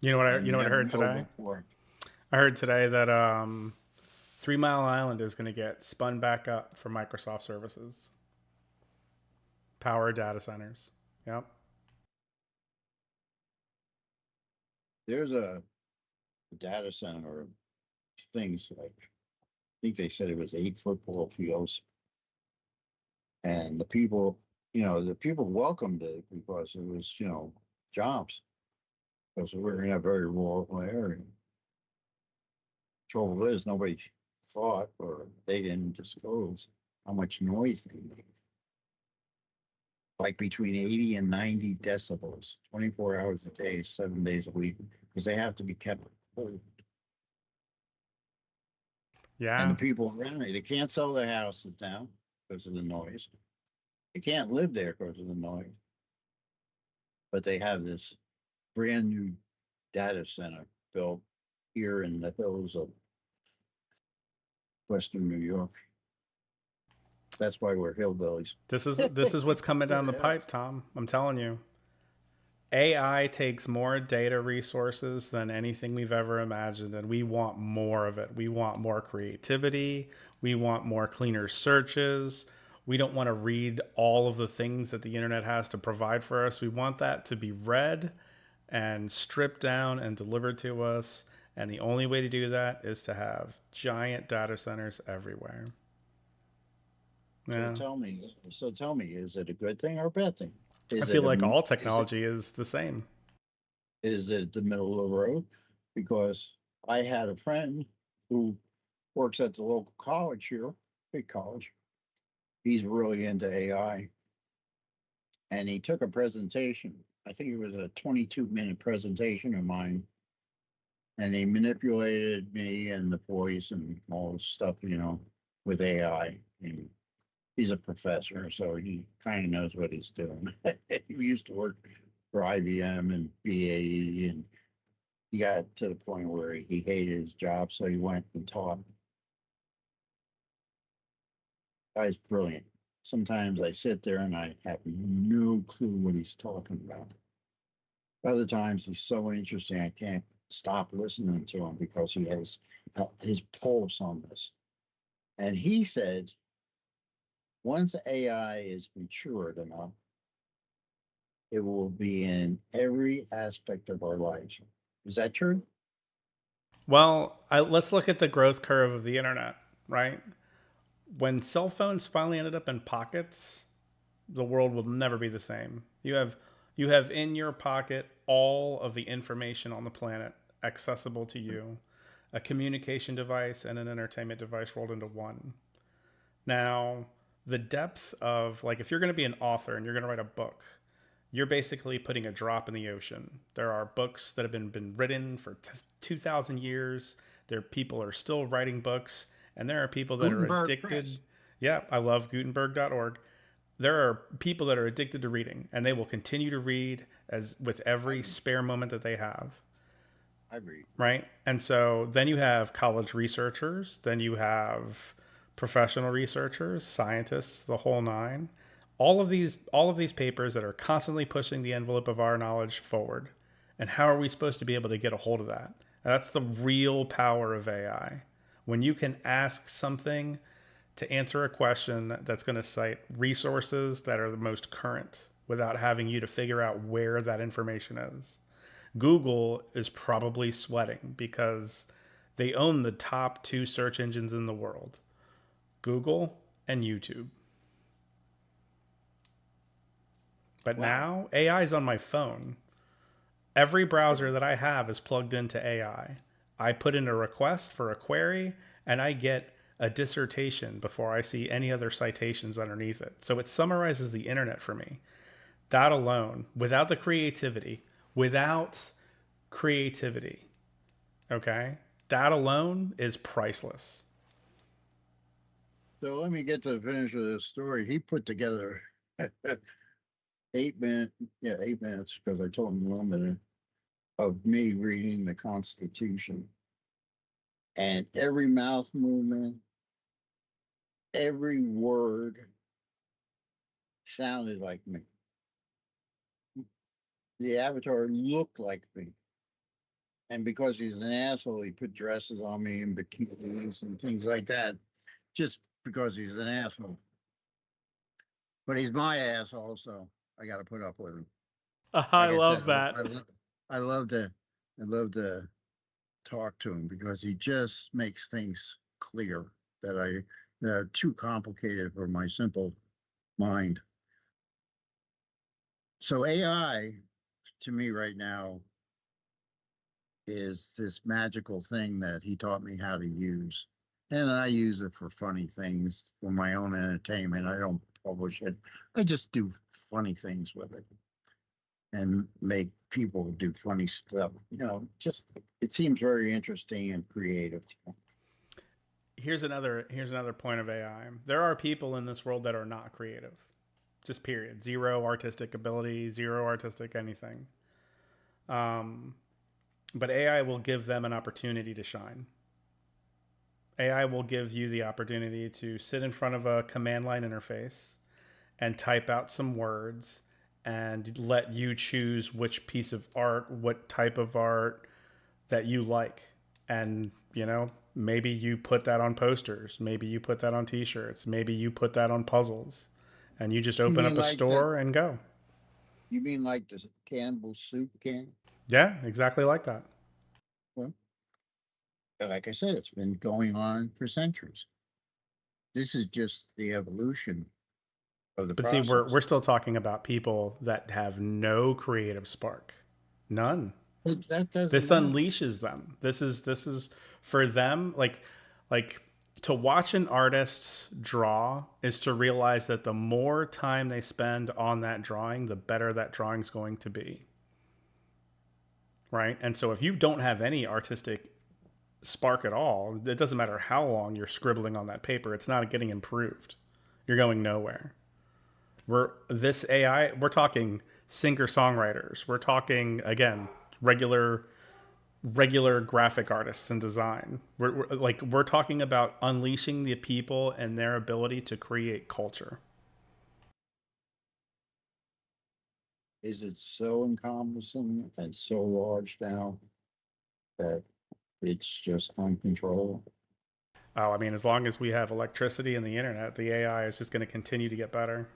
You know what and you I never heard know today? before. I heard today that 3 Mile Island is going to get spun back up for Microsoft services. Power data centers. Yep. There's a data center things like, I think they said it was 8 football fields, and the people welcomed it because it was, jobs, because we're in a very rural area. Trouble is, nobody thought, or they didn't disclose how much noise they make. Like between 80 and 90 decibels, 24 hours a day, 7 days a week, because they have to be kept cool. And Yeah. the people around it, they can't sell their houses now because of the noise. They can't live there because of the noise. But they have this brand new data center built here in the hills of Western New York. That's why we're hillbillies. This is what's coming down the Yeah. pipe, Tom. I'm telling you. AI takes more data resources than anything we've ever imagined, and we want more of it. We want more creativity. We want more cleaner searches. We don't want to read all of the things that the internet has to provide for us. We want that to be read and stripped down and delivered to us. And the only way to do that is to have giant data centers everywhere. So Yeah. tell me, is it a good thing or a bad thing? I Is feel it like all is it technology is the same. is it the middle of the road? Because I had a friend who works at the local college here, big college. He's really into AI, and he took a presentation. I think it was a 22-minute presentation of mine, and he manipulated me and the voice and all this stuff, with AI. And he's a professor, so he kind of knows what he's doing. He used to work for IBM and BAE, and he got to the point where he hated his job, so he went and taught. Guy's brilliant. Sometimes I sit there and I have no clue what he's talking about. Other times he's so interesting I can't stop listening to him because he has his pulse on this. And he said, once AI is matured enough, it will be in every aspect of our lives. Is that true? Well, let's look at the growth curve of the internet, right? When cell phones finally ended up in pockets, the world will never be the same. You have in your pocket all of the information on the planet accessible to you, a communication device and an entertainment device rolled into one. Now, the depth of, like, if you're going to be an author and you're going to write a book, you're basically putting a drop in the ocean. There are books that have been written for 2,000 years. People are still writing books, and there are people that are Gutenberg addicted. Press. Yeah, I love Gutenberg.org. There are people that are addicted to reading, and they will continue to read as with I every read. spare moment that they have, I read. right? And so then you have college researchers, then you have professional researchers, scientists, the whole nine. All of these papers that are constantly pushing the envelope of our knowledge forward. And how are we supposed to be able to get a hold of that? And that's the real power of AI. When you can ask something to answer a question that's going to cite resources that are the most current without having you to figure out where that information is. Google is probably sweating because they own the top two search engines in the world, Google and YouTube. But Wow. now AI is on my phone. Every browser that I have is plugged into AI. I put in a request for a query and I get a dissertation before I see any other citations underneath it. So it summarizes the internet for me. That alone, without creativity, okay? That alone is priceless. So let me get to the finish of this story. He put together 8 minute, yeah, 8 minutes, because I told him 1 minute, of me reading the Constitution. And every mouth movement, every word sounded like me. The avatar looked like me. And because he's an asshole, he put dresses on me and bikinis and things like that, just because he's an asshole. But he's my asshole, so I got to put up with him. I Like I said, love that. I love to, I love to talk to him because he just makes things clear that are too complicated for my simple mind. So AI to me right now is this magical thing that he taught me how to use. And I use it for funny things for my own entertainment. I don't publish it. I just do funny things with it and make people do funny stuff. Just it seems very interesting and creative. Here's another point of AI. There are people in this world that are not creative. Just period. Zero artistic ability, zero artistic anything. Um, but AI will give them an opportunity to shine. AI will give you the opportunity to sit in front of a command line interface and type out some words and let you choose which piece of art, what type of art that you like. And, maybe you put that on posters, maybe you put that on t shirts, maybe you put that on puzzles, and you just You open mean up a like the store and go. you mean like the cannibal soup can? Yeah, exactly like that. Well, like I said, it's been going on for centuries. This is just the evolution of the But see, we're, process. we're still talking about people that have no creative spark. None. But that doesn't This matter. unleashes them. This is for them, like to watch an artist draw is to realize that the more time they spend on that drawing, the better that drawing's going to be. Right? And so if you don't have any artistic spark at all, it doesn't matter how long you're scribbling on that paper, it's not getting improved. You're going nowhere. We're talking singer songwriters. We're talking again regular graphic artists and design. We're talking about unleashing the people and their ability to create culture. Is it so encompassing and so large now that it's just uncontrollable? Oh, I mean, as long as we have electricity and the internet, the AI is just going to continue to get better.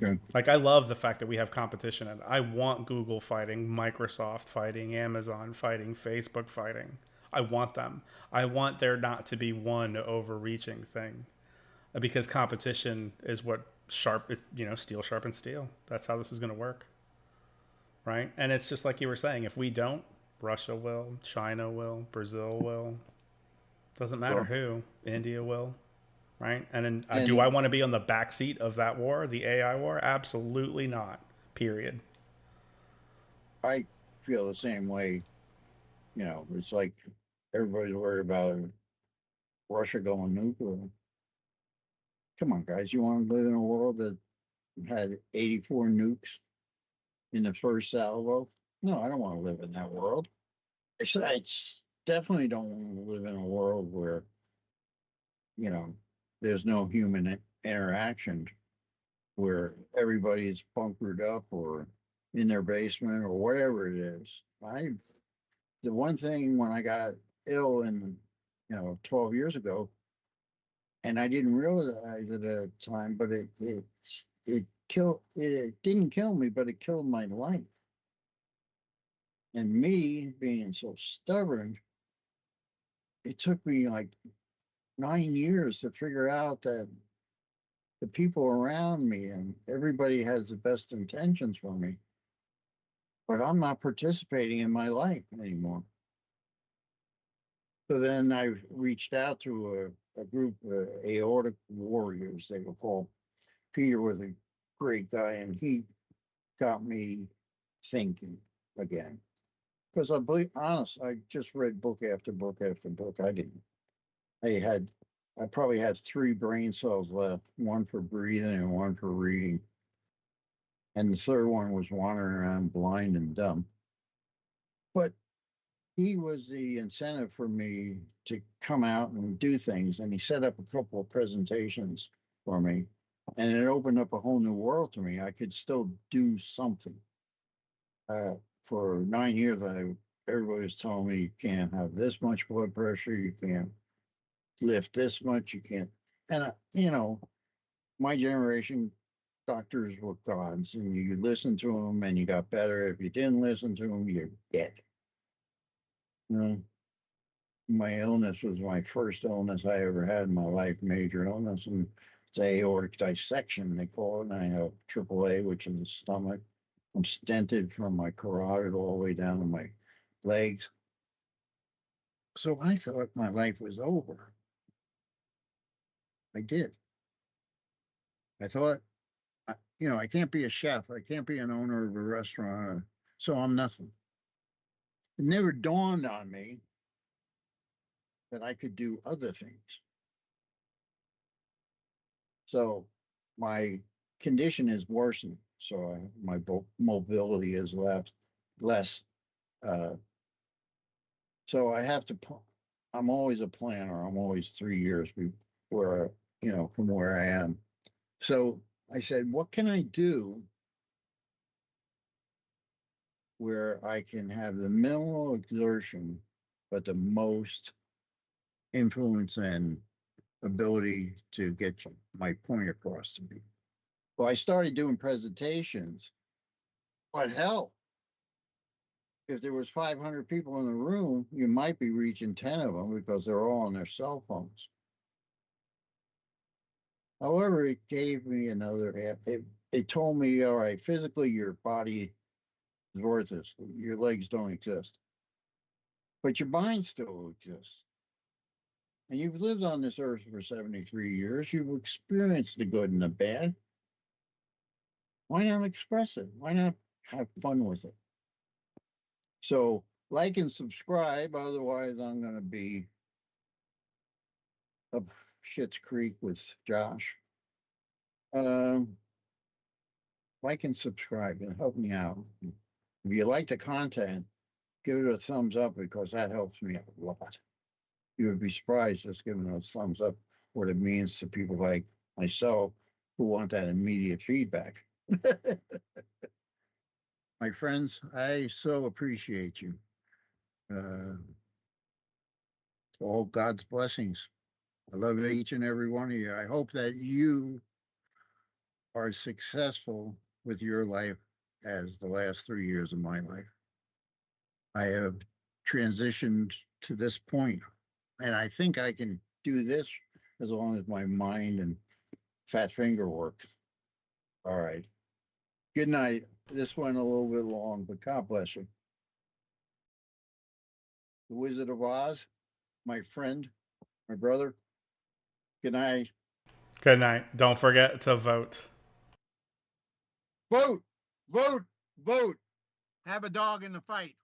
Okay. Like I love the fact that we have competition, and I want Google fighting Microsoft, fighting Amazon, fighting Facebook, fighting. I want them. I want there not to be one overreaching thing, because competition is what steel sharpens steel. That's how this is going to work, right? And it's just like you were saying. If we don't, Russia will, China will, Brazil will. Doesn't matter Well, who. India will, right? And then, and do I want to be on the backseat of that war, the AI war? Absolutely not. Period. I feel the same way. It's like everybody's worried about Russia going nuclear. Come on, guys. You want to live in a world that had 84 nukes in the first salvo? No, I don't want to live in that world. Definitely don't want to live in a world where, you know, there's no human interaction, where everybody is bunkered up or in their basement or whatever it is. The one thing when I got ill 12 years ago, and I didn't realize it at the time, but it didn't kill me, but it killed my life. And me being so stubborn, it took me like 9 years to figure out that the people around me, and everybody has the best intentions for me. But I'm not participating in my life anymore. So then I reached out to a group, aortic warriors, they were called. Peter was a great guy, and he got me thinking again. Because I'll be honest, I just read book after book after book. I probably had 3 brain cells left, one for breathing and one for reading. And the third one was wandering around blind and dumb. But he was the incentive for me to come out and do things. And he set up a couple of presentations for me. And it opened up a whole new world to me. I could still do something. For 9 years, everybody was telling me you can't have this much blood pressure, you can't lift this much, you can't. And my generation, doctors were gods, and you listened to them, and you got better. If you didn't listen to them, you're dead. My illness was my first illness I ever had in my life, major illness, and it's aortic dissection, they call it. And I have AAA, which is the stomach. I'm stented from my carotid all the way down to my legs. So I thought my life was over. I did. I thought, I can't be a chef. I can't be an owner of a restaurant. So I'm nothing. It never dawned on me that I could do other things. So my condition is worsened. So my mobility is less. So I have to, I'm always a planner. I'm always 3 years before, from where I am. So I said, what can I do where I can have the minimal exertion, but the most influence and ability to get my point across to me? Well, I started doing presentations, but hell, if there was 500 people in the room, you might be reaching 10 of them because they're all on their cell phones. However, it gave me another, it told me, all right, physically your body is worthless. Your legs don't exist, but your mind still exists. And you've lived on this earth for 73 years. You've experienced the good and the bad. Why not express it? Why not have fun with it? So like and subscribe. Otherwise, I'm going to be up Schitt's Creek with Josh. Like and subscribe and help me out. If you like the content, give it a thumbs up because that helps me a lot. You would be surprised just giving a thumbs up what it means to people like myself who want that immediate feedback. My friends, I so appreciate you. All God's blessings. I love each and every one of you. I hope that you are successful with your life as the last 3 years of my life. I have transitioned to this point, and I think I can do this as long as my mind and fat finger work. All right. Good night. This went a little bit long, but God bless you. The Wizard of Oz, my friend, my brother. Good night. Good night. Don't forget to vote. Vote, vote, vote. Have a dog in the fight.